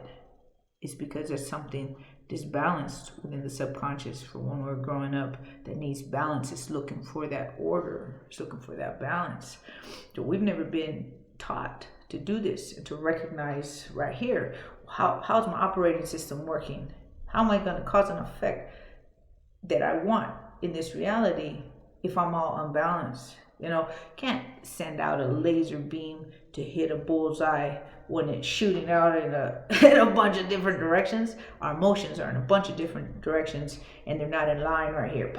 it's because there's something disbalanced within the subconscious for when we're growing up that needs balance. It's looking for that order. It's looking for that balance. So we've never been taught to do this and to recognize right here, how's my operating system working? How am I going to cause an effect that I want in this reality if I'm all unbalanced? Can't send out a laser beam to hit a bullseye when it's shooting out in a bunch of different directions. Our emotions are in a bunch of different directions, and they're not in line right here.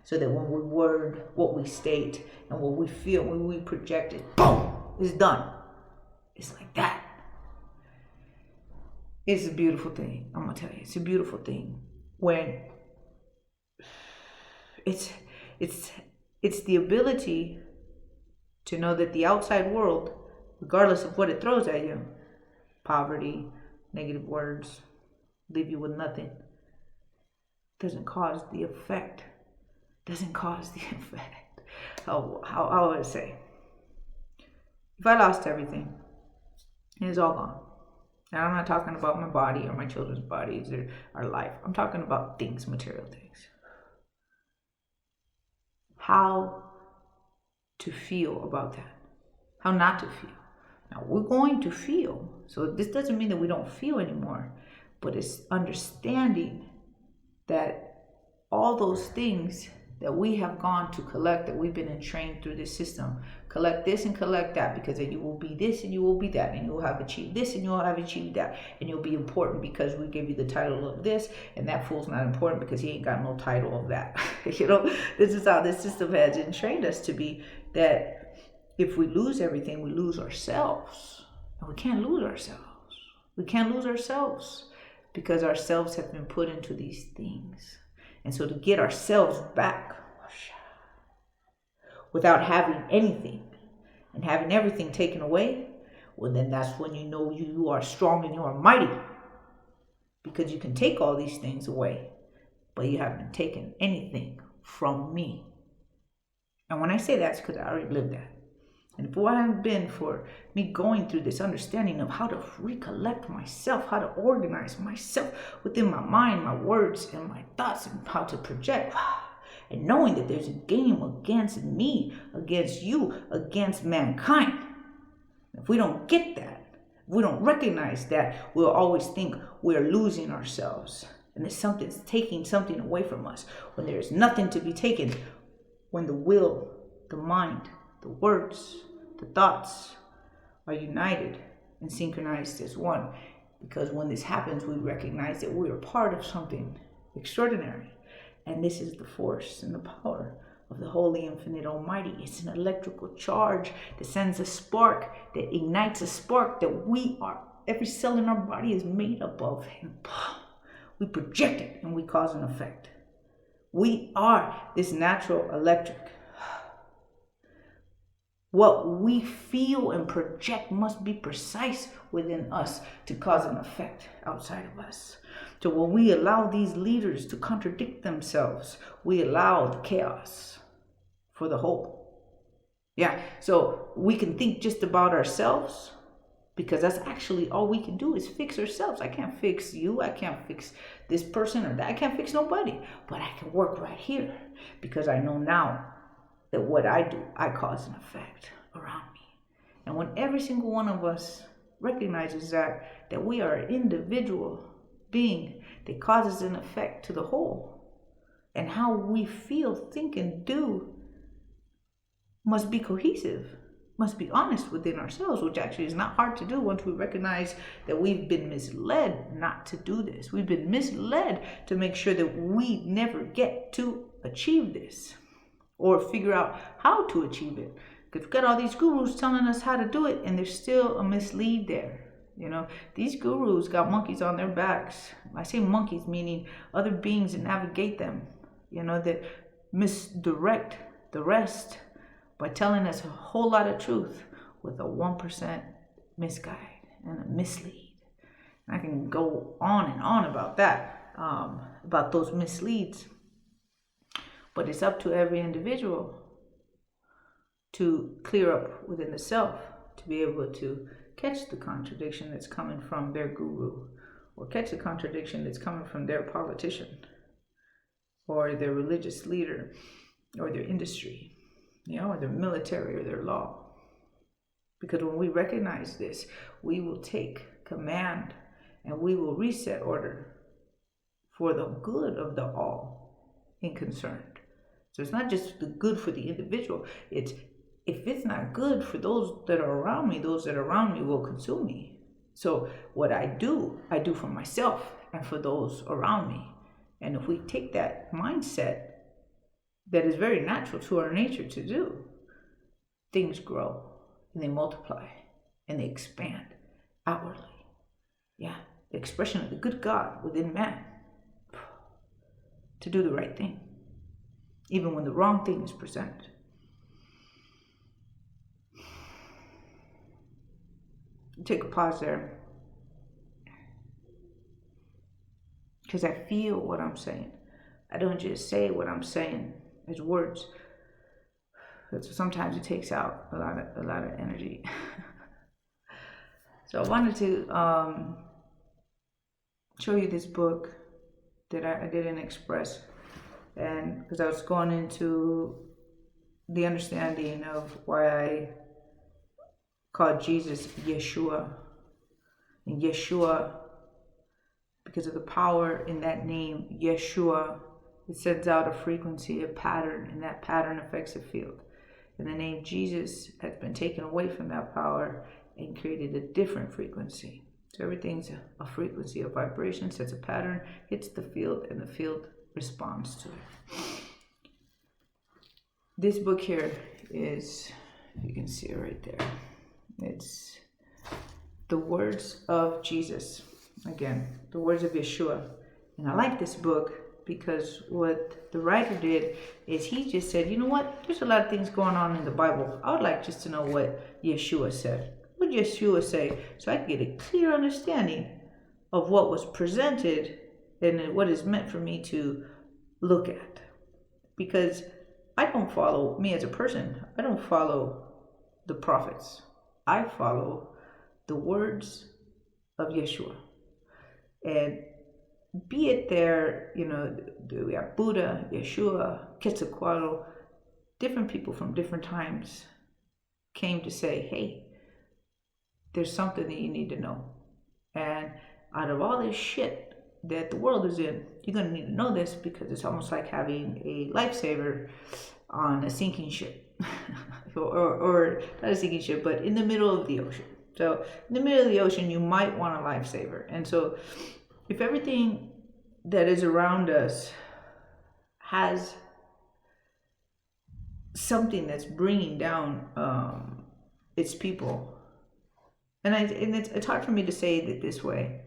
So that when we word what we state and what we feel, when we project it, boom, it's done. It's like that. It's a beautiful thing. I'm gonna tell you, it's a beautiful thing when it's the ability to know that the outside world, regardless of what it throws at you, poverty, negative words, leave you with nothing, doesn't cause the effect. How would I say? If I lost everything, and it's all gone. And I'm not talking about my body or my children's bodies or our life. I'm talking about things, material things. How to feel about that. How not to feel. Now, we're going to feel. So this doesn't mean that we don't feel anymore. But it's understanding that all those things that we have gone to collect, that we've been entrained through this system, collect this and collect that, because then you will be this and you will be that, and you will have achieved this and you will have achieved that, and you'll be important because we give you the title of this, and that fool's not important because he ain't got no title of that. This is how this system has entrained us to be, that if we lose everything, we lose ourselves. And we can't lose ourselves. We can't lose ourselves because ourselves have been put into these things. And so to get ourselves back without having anything and having everything taken away, well, then that's when you know you are strong and you are mighty, because you can take all these things away, but you haven't taken anything from me. And when I say that, it's because I already lived that. And if it hadn't been for me going through this understanding of how to recollect myself, how to organize myself within my mind, my words, and my thoughts, and how to project, and knowing that there's a game against me, against you, against mankind. If we don't get that, if we don't recognize that, we'll always think we're losing ourselves. And that something's taking something away from us, when there's nothing to be taken, when the will, the mind, the words, the thoughts are united and synchronized as one. Because when this happens, we recognize that we are part of something extraordinary. And this is the force and the power of the Holy Infinite Almighty. It's an electrical charge that sends a spark, that ignites a spark that we are, every cell in our body is made up of. And we project it and we cause an effect. We are this natural electric. What we feel and project must be precise within us to cause an effect outside of us. So when we allow these leaders to contradict themselves, we allow the chaos for the whole. Yeah, so we can think just about ourselves, because that's actually all we can do is fix ourselves. I can't fix you. I can't fix this person or that. I can't fix nobody. But I can work right here, because I know now that what I do, I cause an effect around me. And when every single one of us recognizes that we are an individual being that causes an effect to the whole, and how we feel, think, and do must be cohesive, must be honest within ourselves, which actually is not hard to do once we recognize that we've been misled not to do this. We've been misled to make sure that we never get to achieve this or figure out how to achieve it. Because we've got all these gurus telling us how to do it, and there's still a mislead there. You know, these gurus got monkeys on their backs. I say monkeys, meaning other beings that navigate them, you know, that misdirect the rest by telling us a whole lot of truth with a 1% misguide and a mislead. And I can go on and on about that, about those misleads. But it's up to every individual to clear up within the self, to be able to catch the contradiction that's coming from their guru, or catch the contradiction that's coming from their politician, or their religious leader, or their industry, you know, or their military, or their law. Because when we recognize this, we will take command and we will reset order for the good of the all in concerned. So it's not just the good for the individual. It's, if it's not good for those that are around me, those that are around me will consume me. So what I do for myself and for those around me. And if we take that mindset that is very natural to our nature to do, things grow and they multiply and they expand outwardly. Yeah, the expression of the good God within man to do the right thing, even when the wrong thing is presented. Take a pause there, because I feel what I'm saying. I don't just say what I'm saying as words. Sometimes it takes out a lot of energy. So I wanted to show you this book that I didn't express, and because I was going into the understanding of why I called Jesus Yeshua, and Yeshua, because of the power in that name, Yeshua, it sends out a frequency, a pattern, and that pattern affects a field. And the name Jesus has been taken away from that power and created a different frequency. So everything's a frequency, a vibration, sets a pattern, hits the field, and the field responds to it. This book here is, if you can see it right there, it's the words of Jesus. Again, the words of Yeshua. And I like this book because what the writer did is he just said, you know what, there's a lot of things going on in the Bible. I would like just to know what Yeshua said. What did Yeshua say? So I could get a clear understanding of what was presented and what is meant for me to look at. Because I don't follow, me as a person, I don't follow the prophets. I follow the words of Yeshua. And be it there, you know, we have Buddha, Yeshua, Quetzalcoatl, different people from different times came to say, hey, there's something that you need to know. And out of all this shit that the world is in, you're going to need to know this, because it's almost like having a lifesaver on a sinking ship. or not a sinking ship, but in the middle of the ocean. So in the middle of the ocean, you might want a lifesaver. And so if everything that is around us has something that's bringing down its people, and it's hard for me to say it this way,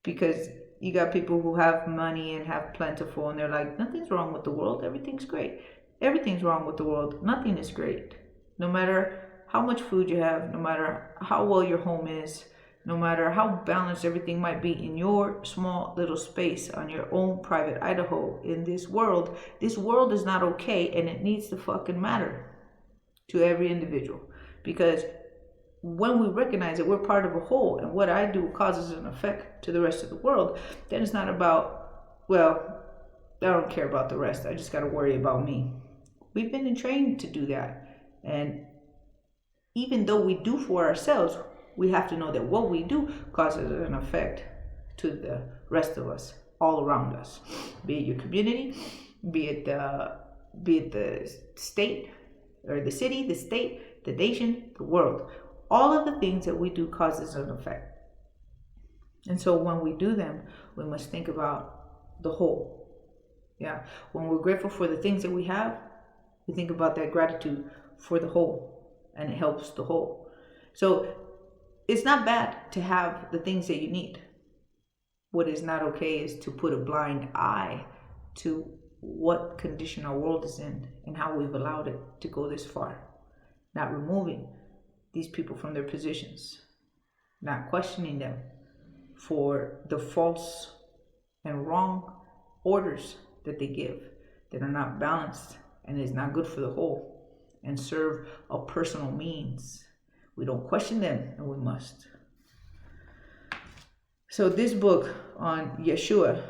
because you got people who have money and have plentiful, and they're like, nothing's wrong with the world, everything's great. Everything's wrong with the world, nothing is great. No matter how much food you have, no matter how well your home is, no matter how balanced everything might be in your small little space on your own private Idaho in this world is not okay, and it needs to fucking matter to every individual. Because when we recognize that we're part of a whole and what I do causes an effect to the rest of the world, then it's not about, well, I don't care about the rest. I just got to worry about me. We've been entrained to do that. And even though we do for ourselves, we have to know that what we do causes an effect to the rest of us, all around us. Be it your community, be it the state or the city, the state, the nation, the world. All of the things that we do causes an effect. And so when we do them, we must think about the whole. Yeah. When we're grateful for the things that we have, we think about that gratitude for the whole, and it helps the whole. So it's not bad to have the things that you need. What is not okay is to put a blind eye to what condition our world is in and how we've allowed it to go this far. Not removing these people from their positions, not questioning them for the false and wrong orders that they give that are not balanced and is not good for the whole and serve a personal means. We don't question them, and we must. So this book on Yeshua,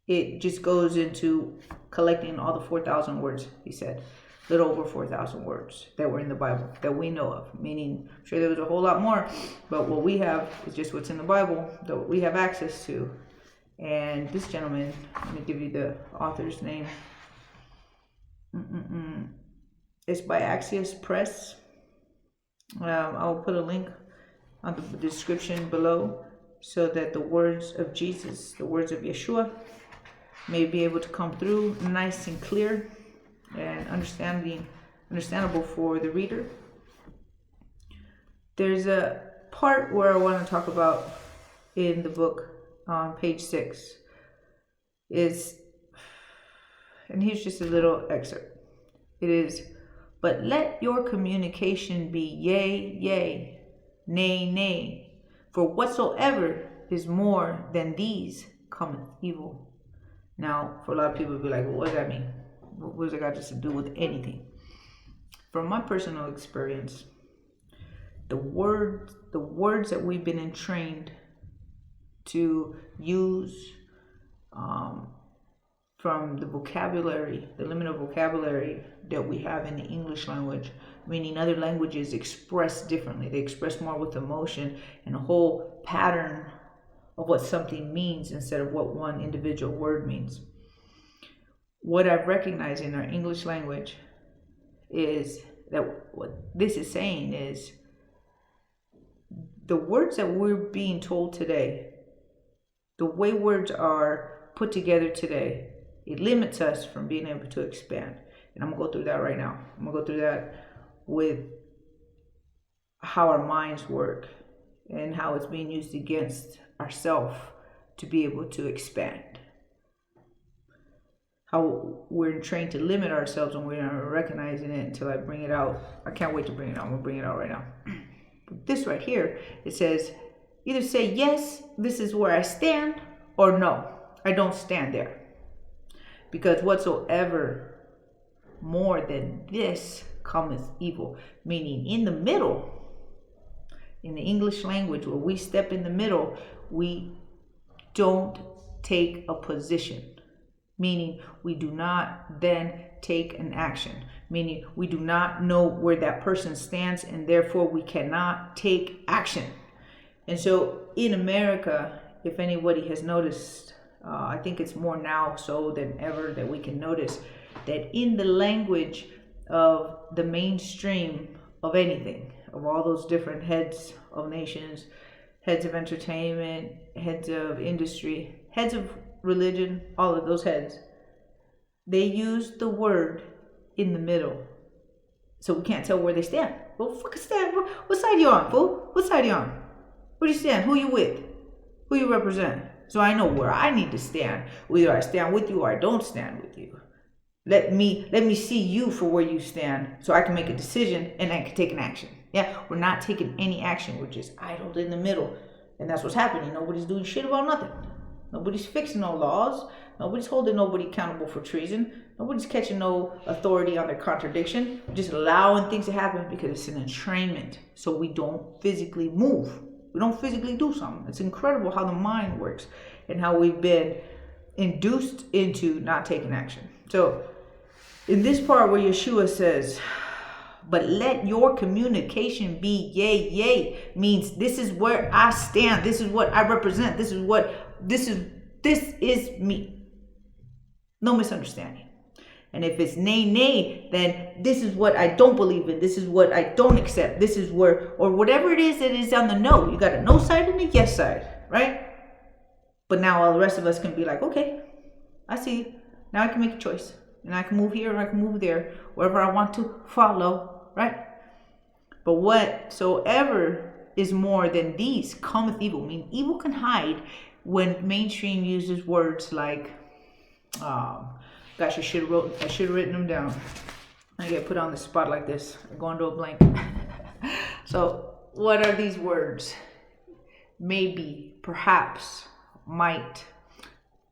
it just goes into collecting all the 4,000 words, he said. A little over 4,000 words that were in the Bible that we know of. Meaning, I'm sure there was a whole lot more, but what we have is just what's in the Bible that we have access to. And this gentleman, let me give you the author's name. It's by Axios Press. I'll put a link on the description below so that the words of Jesus, the words of Yeshua, may be able to come through nice and clear and understandable for the reader. There's a part where I want to talk about in the book on page 6 and here's just a little excerpt. It is, but let your communication be yea, yea, nay, nay, for whatsoever is more than these cometh evil. Now, for a lot of people, be like, well, what does that mean? What does it got to do with anything? From my personal experience, the words that we've been entrained to use from the vocabulary, the limited vocabulary that we have in the English language, meaning other languages express differently. They express more with emotion and a whole pattern of what something means instead of what one individual word means. What I've recognized in our English language is that what this is saying is the words that we're being told today, the way words are put together today, it limits us from being able to expand. And I'm going to go through that right now. I'm going to go through that with how our minds work and how it's being used against ourselves to be able to expand. How we're trained to limit ourselves and we're not recognizing it until I bring it out. I can't wait to bring it out. I'm going to bring it out right now. This right here, it says, either say, yes, this is where I stand, or no, I don't stand there. Because whatsoever more than this cometh evil. Meaning in the middle, in the English language, where we step in the middle, we don't take a position. Meaning we do not then take an action. Meaning we do not know where that person stands, and therefore we cannot take action. And so in America, if anybody has noticed, I think it's more now so than ever that we can notice that in the language of the mainstream of anything, of all those different heads of nations, heads of entertainment, heads of industry, heads of religion, all of those heads, they use the word in the middle. So we can't tell where they stand. Well, fucking stand. What side you on, fool? What side you on? Where do you stand? Who you with? Who you represent? So I know where I need to stand. Either I stand with you or I don't stand with you. Let me see you for where you stand so I can make a decision and I can take an action. Yeah, we're not taking any action. We're just idled in the middle. And that's what's happening. Nobody's doing shit about nothing. Nobody's fixing no laws. Nobody's holding nobody accountable for treason. Nobody's catching no authority on their contradiction. We're just allowing things to happen because it's an entrainment. So we don't physically move. We don't physically do something. It's incredible how the mind works and how we've been induced into not taking action. So in this part where Yeshua says, but let your communication be yay, yay, means this is where I stand. This is what I represent. This is me. No misunderstanding. And if it's nay, nay, then this is what I don't believe in. This is what I don't accept. This is where, or whatever it is that is on the no. You got a no side and a yes side, right? But now all the rest of us can be like, okay, I see. Now I can make a choice. And I can move here or I can move there, wherever I want to follow, right? But whatsoever is more than these cometh evil. I mean, evil can hide when mainstream uses words like, gosh, I should have written them down. I get put on the spot like this. I'm going to a blank. So what are these words? Maybe, perhaps, might,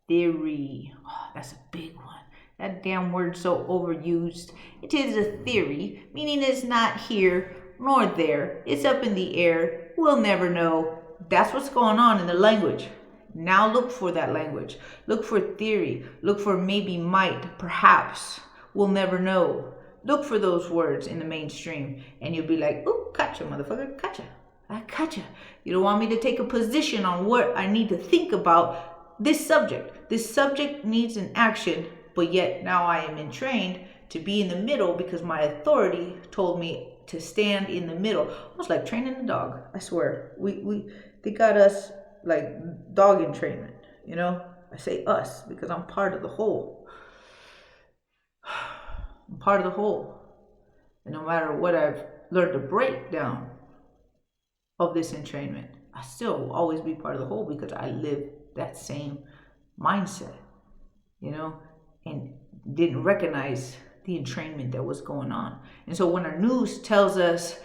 theory. Oh, that's a big one. That damn word so overused. It is a theory, meaning it's not here nor there. It's up in the air. We'll never know. That's what's going on in the language. Now look for that language. Look for theory. Look for maybe, might, perhaps. We'll never know. Look for those words in the mainstream. And you'll be like, ooh, gotcha, motherfucker. Gotcha. I gotcha. You don't want me to take a position on what I need to think about this subject. This subject needs an action. But yet now I am entrained to be in the middle because my authority told me to stand in the middle. Almost like training a dog. I swear. They got us like dog entrainment, you know? I say us because I'm part of the whole. I'm part of the whole. And no matter what I've learned to break down of this entrainment, I still will always be part of the whole because I live that same mindset, you know? And didn't recognize the entrainment that was going on. And so when our news tells us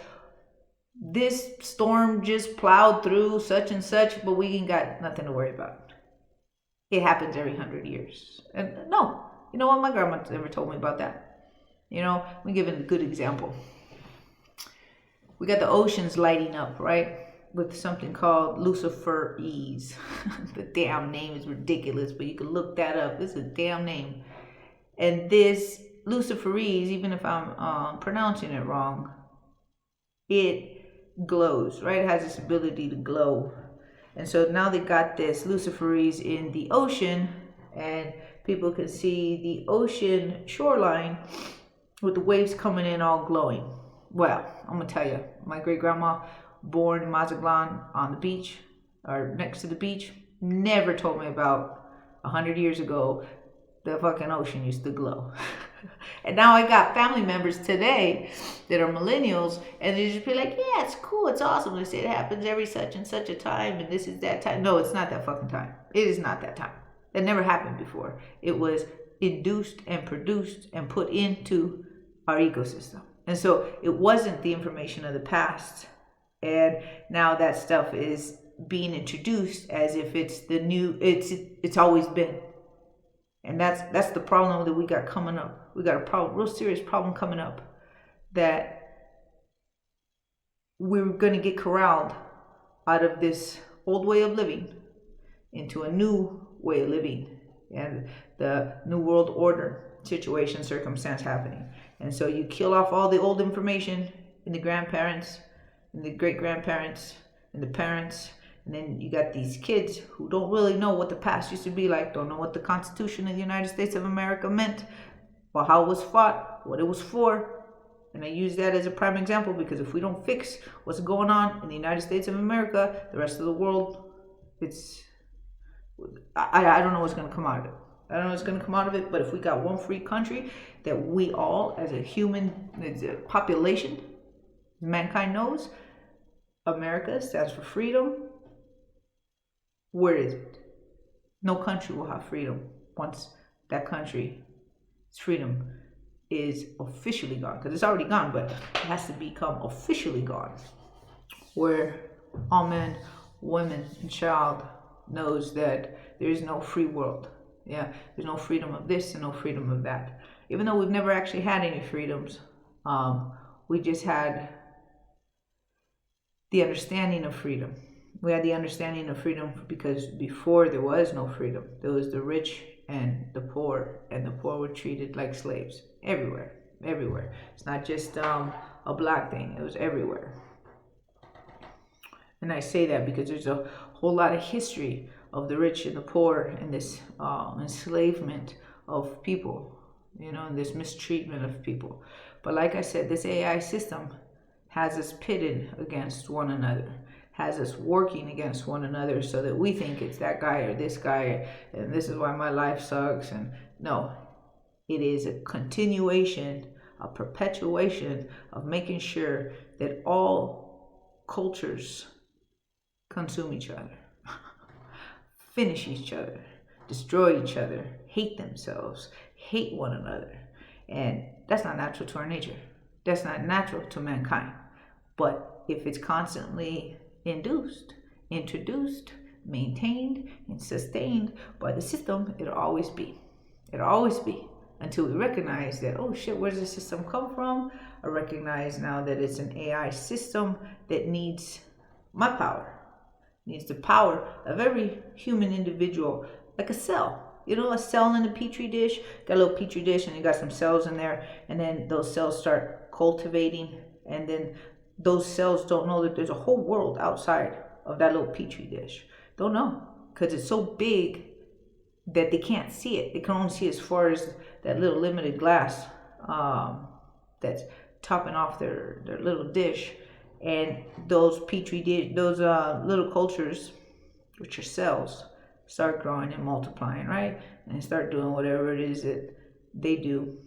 this storm just plowed through such and such, but we ain't got nothing to worry about. It happens every 100 years. And no, you know what? My grandma never told me about that. You know, let me give it a good example. We got the oceans lighting up, right? With something called Luciferese. The damn name is ridiculous, but you can look that up. It's a damn name. And this Luciferese, even if I'm pronouncing it wrong, it glows, right? It has this ability to glow. And so now they got this Luciferese in the ocean, and people can see the ocean shoreline with the waves coming in all glowing. Well, I'm going to tell you, my great-grandma, born in Mazatlan on the beach, or next to the beach, never told me about 100 years ago the fucking ocean used to glow. And now I got family members today that are millennials, and they just be like, yeah, it's cool, it's awesome. They say it happens every such and such a time, and this is that time. No, it's not that fucking time. It is not that time. That never happened before. It was induced and produced and put into our ecosystem. And so it wasn't the information of the past. And now that stuff is being introduced as if it's the new, it's always been. And that's the problem that we got coming up. We got a problem, real serious problem coming up, that we're going to get corralled out of this old way of living into a new way of living, and the new world order situation, circumstance happening. And so you kill off all the old information in the grandparents, and the great grandparents, and the parents. And then you got these kids who don't really know what the past used to be like, don't know what the Constitution of the United States of America meant, or how it was fought, what it was for. And I use that as a prime example because if we don't fix what's going on in the United States of America, the rest of the world, I don't know what's going to come out of it. I don't know what's going to come out of it, but if we got one free country that we all, as a population, mankind knows, America stands for freedom. Where is it? No country will have freedom once that country Its freedom is officially gone, because it's already gone, but it has to become officially gone, where all men, women, and child knows that there is no free world. Yeah, there's no freedom of this and no freedom of that. Even though we've never actually had any freedoms, we just had the understanding of freedom. We had the understanding of freedom because before there was no freedom. There was the rich and the poor were treated like slaves everywhere. It's not just a black thing, it was everywhere. And I say that because there's a whole lot of history of the rich and the poor and this enslavement of people, and this mistreatment of people. But like I said, this AI system has us pitted against one another, has us working against one another so that we think it's that guy or this guy, and this is why my life sucks. And no, it is a continuation, a perpetuation of making sure that all cultures consume each other, finish each other, destroy each other, hate themselves, hate one another. And that's not natural to our nature. That's not natural to mankind. But if it's constantly induced, introduced, maintained, and sustained by the system, it'll always be. It'll always be, until we recognize that, oh shit, where does the system come from? I recognize now that it's an AI system that needs my power, needs the power of every human individual, like a cell. A cell in a petri dish. Got a little petri dish and you got some cells in there, and then those cells start cultivating, and then those cells don't know that there's a whole world outside of that little petri dish. Don't know, because it's so big that they can't see it. They can only see as far as that little limited glass that's topping off their little dish. And those petri dish, those little cultures, which are cells, start growing and multiplying, right? And start doing whatever it is that they do,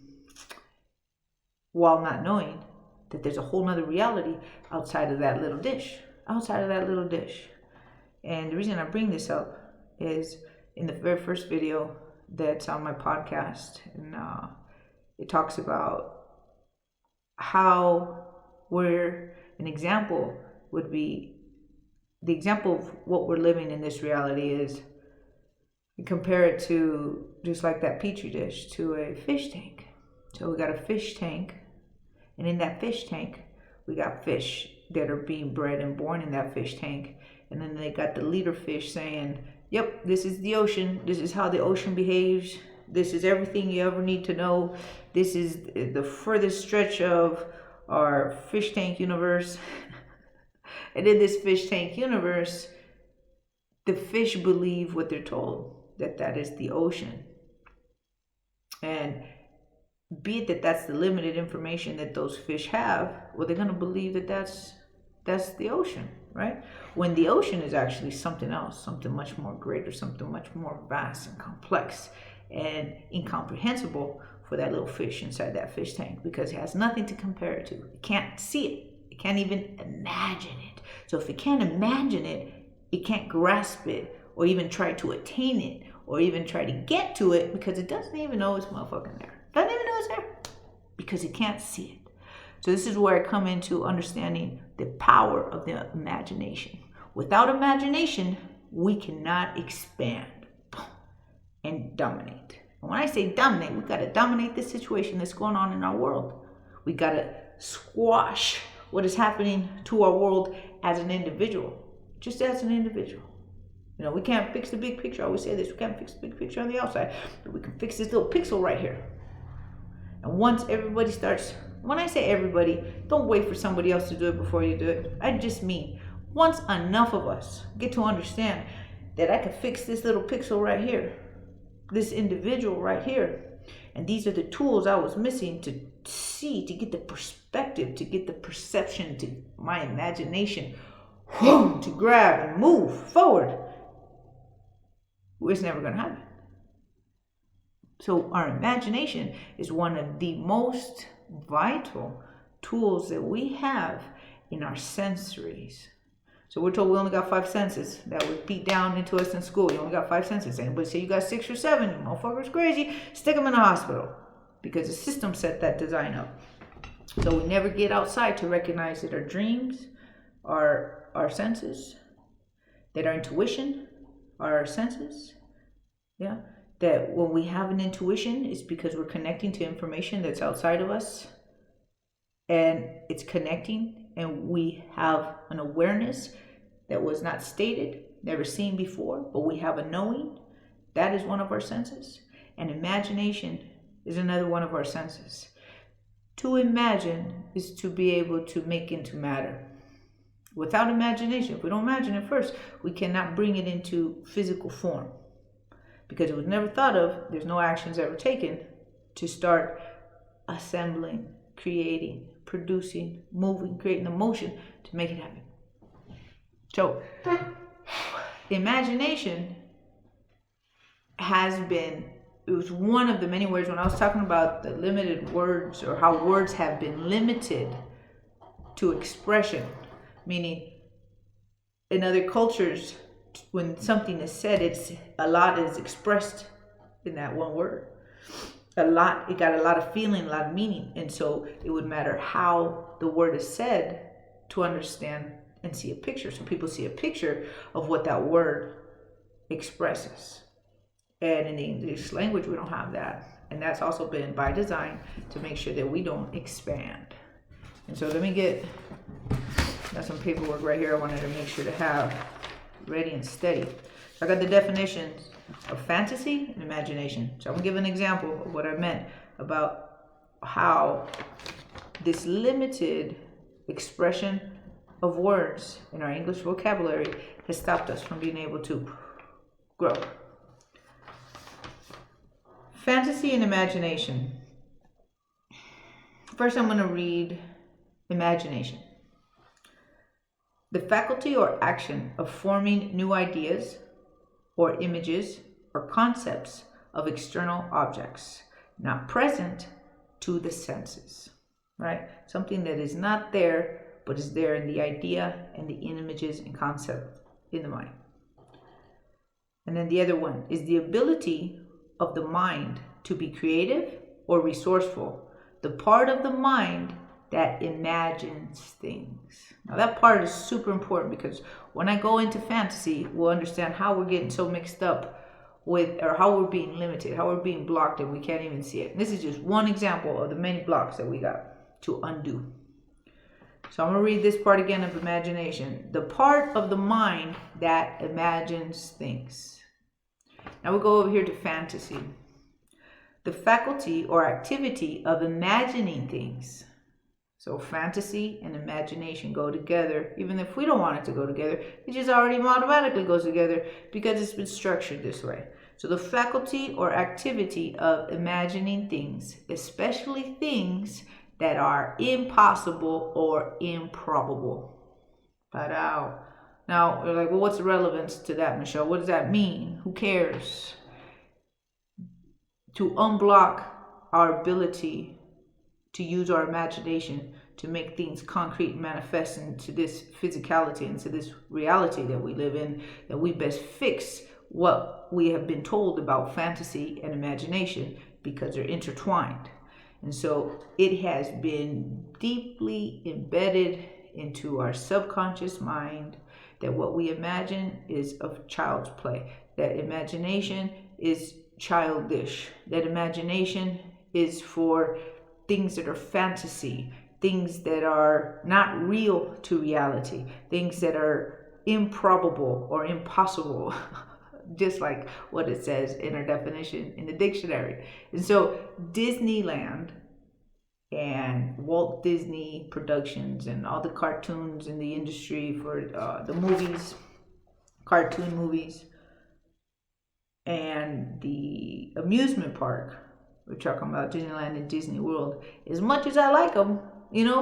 while not knowing that there's a whole nother reality outside of that little dish. And the reason I bring this up is in the very first video that's on my podcast, and it talks about how an example would be, the example of what we're living in this reality is, you compare it to, just like that petri dish, to a fish tank. So we got a fish tank, and in that fish tank, we got fish that are being bred and born in that fish tank. And then they got the leader fish saying, yep, this is the ocean. This is how the ocean behaves. This is everything you ever need to know. This is the furthest stretch of our fish tank universe. And in this fish tank universe, the fish believe what they're told, that is the ocean. And be it that that's the limited information that those fish have, well, they're going to believe that that's the ocean, right? When the ocean is actually something else, something much more greater, something much more vast and complex and incomprehensible for that little fish inside that fish tank, because it has nothing to compare it to. It can't see it. It can't even imagine it. So if it can't imagine it, it can't grasp it or even try to attain it or even try to get to it, because it doesn't even know it's motherfucking there. Doesn't even know it's there because it can't see it. So this is where I come into understanding the power of the imagination. Without imagination, we cannot expand and dominate. And when I say dominate, we got to dominate this situation that's going on in our world. We got to squash what is happening to our world as an individual, just as an individual. We can't fix the big picture. I always say this, we can't fix the big picture on the outside, but we can fix this little pixel right here. And once everybody starts, when I say everybody, don't wait for somebody else to do it before you do it. I just mean, once enough of us get to understand that I can fix this little pixel right here, this individual right here, and these are the tools I was missing to see, to get the perspective, to get the perception, to my imagination, to grab and move forward, it's never going to happen. So our imagination is one of the most vital tools that we have in our sensories. So we're told we only got 5 senses. That was beat down into us in school. You only got 5 senses. Anybody say you got 6 or 7, you motherfuckers crazy, stick them in the hospital. because the system set that design up. So we never get outside to recognize that our dreams are our senses, that our intuition are our senses. Yeah. That when we have an intuition, it's because we're connecting to information that's outside of us, and it's connecting, and we have an awareness that was not stated, never seen before, but we have a knowing. That is one of our senses. And imagination is another one of our senses. To imagine is to be able to make into matter. Without imagination, if we don't imagine it first, we cannot bring it into physical form. Because it was never thought of, there's no actions ever taken to start assembling, creating, producing, moving, creating a motion to make it happen. So, imagination it was one of the many words when I was talking about the limited words, or how words have been limited to expression, meaning in other cultures, when something is said, a lot is expressed in that one word. It got a lot of feeling, a lot of meaning. And so it would matter how the word is said to understand and see a picture. So people see a picture of what that word expresses. And in the English language, we don't have that. And that's also been by design to make sure that we don't expand. And so got some paperwork right here I wanted to make sure to have ready and steady. I got the definitions of fantasy and imagination. So I'm going to give an example of what I meant about how this limited expression of words in our English vocabulary has stopped us from being able to grow. Fantasy and imagination. First, I'm going to read imagination. The faculty or action of forming new ideas or images or concepts of external objects, not present to the senses, right? Something that is not there, but is there in the idea and the images and concept in the mind. And then the other one is the ability of the mind to be creative or resourceful, the part of the mind that imagines things. Now that part is super important, because when I go into fantasy, we'll understand how we're getting so mixed up with, or how we're being limited, how we're being blocked and we can't even see it. And this is just one example of the many blocks that we got to undo. So I'm going to read this part again of imagination. The part of the mind that imagines things. Now we'll go over here to fantasy. The faculty or activity of imagining things. So fantasy and imagination go together. Even if we don't want it to go together, it just already automatically goes together because it's been structured this way. So the faculty or activity of imagining things, especially things that are impossible or improbable. Now, you're like, well, what's the relevance to that, Michelle? What does that mean? Who cares? To unblock our ability to use our imagination to make things concrete and manifest into this physicality, into this reality that we live in, that we best fix what we have been told about fantasy and imagination, because they're intertwined. And so it has been deeply embedded into our subconscious mind that what we imagine is of child's play, that imagination is childish, that imagination is for things that are fantasy, things that are not real to reality, things that are improbable or impossible, just like what it says in our definition in the dictionary. And so Disneyland and Walt Disney Productions and all the cartoons in the industry for the movies, cartoon movies, and the amusement park, we're talking about Disneyland and Disney World, as much as I like them,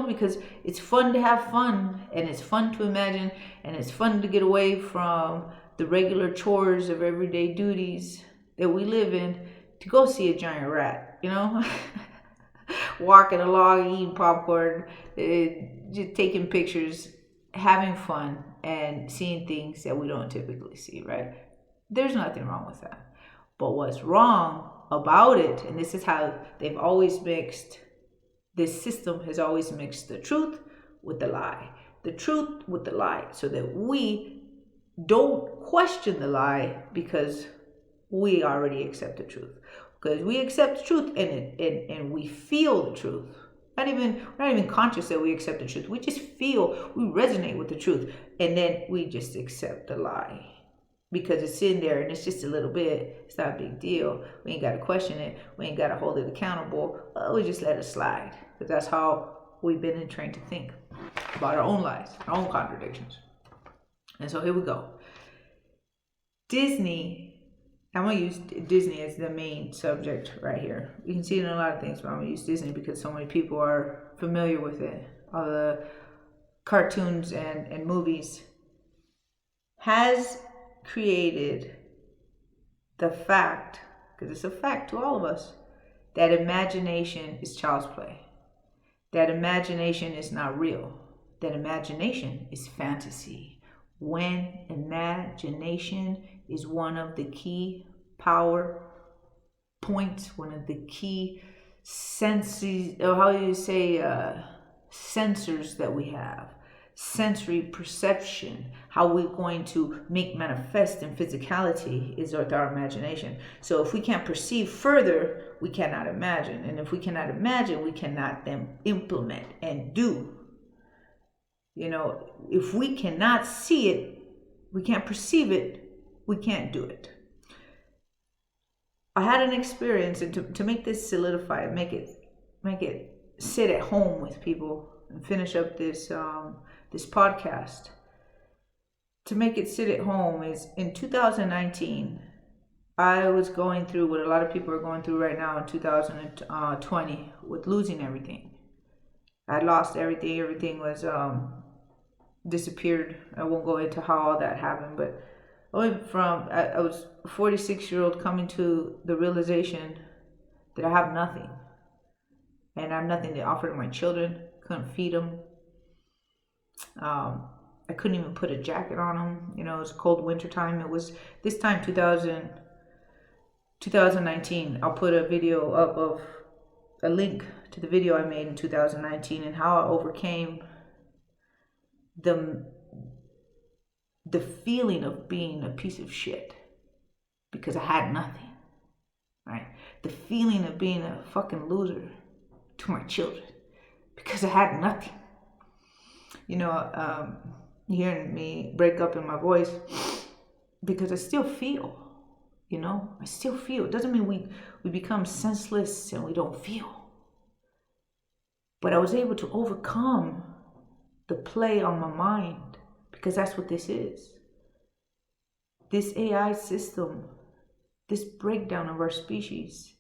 because it's fun to have fun, and it's fun to imagine, and it's fun to get away from the regular chores of everyday duties that we live in, to go see a giant rat, walking along, eating popcorn, just taking pictures, having fun, and seeing things that we don't typically see, right? There's nothing wrong with that. But what's wrong about it, and this is how they've always mixed, this system has always mixed the truth with the lie, the truth with the lie, so that we don't question the lie because we already accept the truth. Because we accept the truth and we feel the truth. We're not even conscious that we accept the truth. We just feel, we resonate with the truth, and then we just accept the lie because it's in there and it's just a little bit. It's not a big deal. We ain't got to question it. We ain't got to hold it accountable. We just let it slide, because that's how we've been entrained to think about our own lies, our own contradictions. And so here we go. Disney, I'm going to use Disney as the main subject right here. You can see it in a lot of things, but I'm going to use Disney because so many people are familiar with it. All the cartoons and movies has created the fact, because it's a fact to all of us, that imagination is child's play. That imagination is not real. That imagination is fantasy. When imagination is one of the key power points, one of the key senses, or how do you say, sensors that we have, sensory perception, how we're going to make manifest in physicality is with our imagination. So if we can't perceive further, we cannot imagine. And if we cannot imagine, we cannot then implement and do. You know, if we cannot see it, we can't perceive it, we can't do it. I had an experience, and to make this solidify, make it sit at home with people and finish up this this podcast. To make it sit at home is in 2019, I was going through what a lot of people are going through right now in 2020 with losing everything. I lost everything. Everything was disappeared. I won't go into how all that happened, but I went from, I was a 46-year-old coming to the realization that I have nothing. And I have nothing to offer to my children. Couldn't feed them. I couldn't even put a jacket on them. You know, it was cold winter time. It was this time, 2019. I'll put a video up of a link to the video I made in 2019 and how I overcame the feeling of being a piece of shit because I had nothing, right? The feeling of being a fucking loser to my children because I had nothing. You know, hearing me break up in my voice because I still feel, you know, I still feel. It doesn't mean we become senseless and we don't feel. But I was able to overcome the play on my mind, because that's what this is. This AI system, this breakdown of our species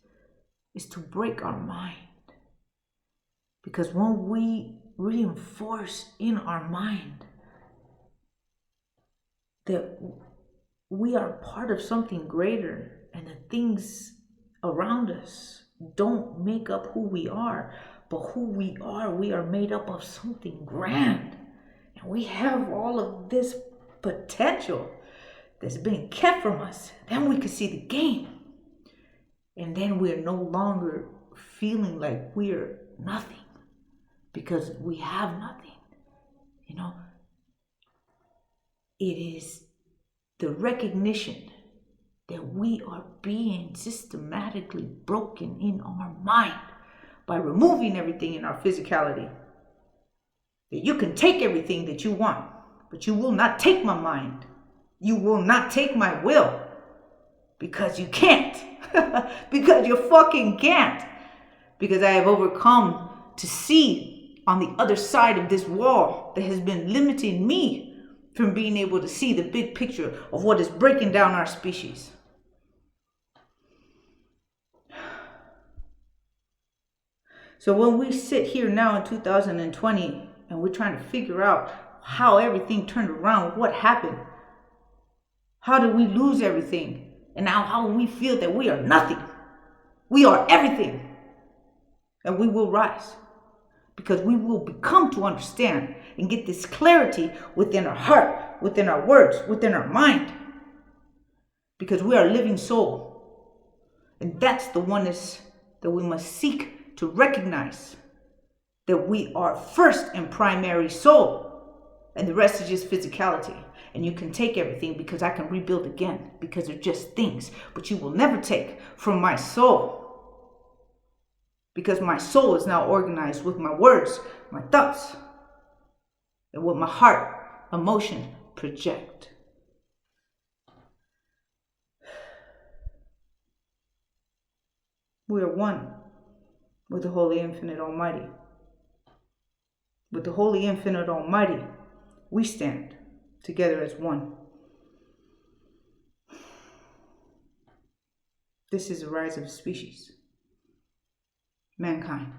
is to break our mind. Because when we reinforce in our mind that we are part of something greater and the things around us don't make up who we are, but who we are made up of something grand. And we have all of this potential that's being kept from us. Then we can see the game. And then we're no longer feeling like we're nothing because we have nothing. You know, it is the recognition that we are being systematically broken in our mind by removing everything in our physicality. That you can take everything that you want, but you will not take my mind. You will not take my will. Because you can't. Because you fucking can't. Because I have overcome to see on the other side of this wall that has been limiting me from being able to see the big picture of what is breaking down our species. So when we sit here now in 2020 and we're trying to figure out how everything turned around, what happened, how did we lose everything, and now how we feel that we are nothing, we are everything, and we will rise because we will become to understand and get this clarity within our heart, within our words, within our mind, because we are a living soul. And that's the oneness that we must seek to recognize, that we are first and primary soul, and the rest is just physicality. And you can take everything because I can rebuild again, because they're just things. But you will never take from my soul, because my soul is now organized with my words, my thoughts, and what my heart, emotion project. We are one with the Holy Infinite Almighty. With the Holy Infinite Almighty, we stand together as one. This is the rise of a species, mankind.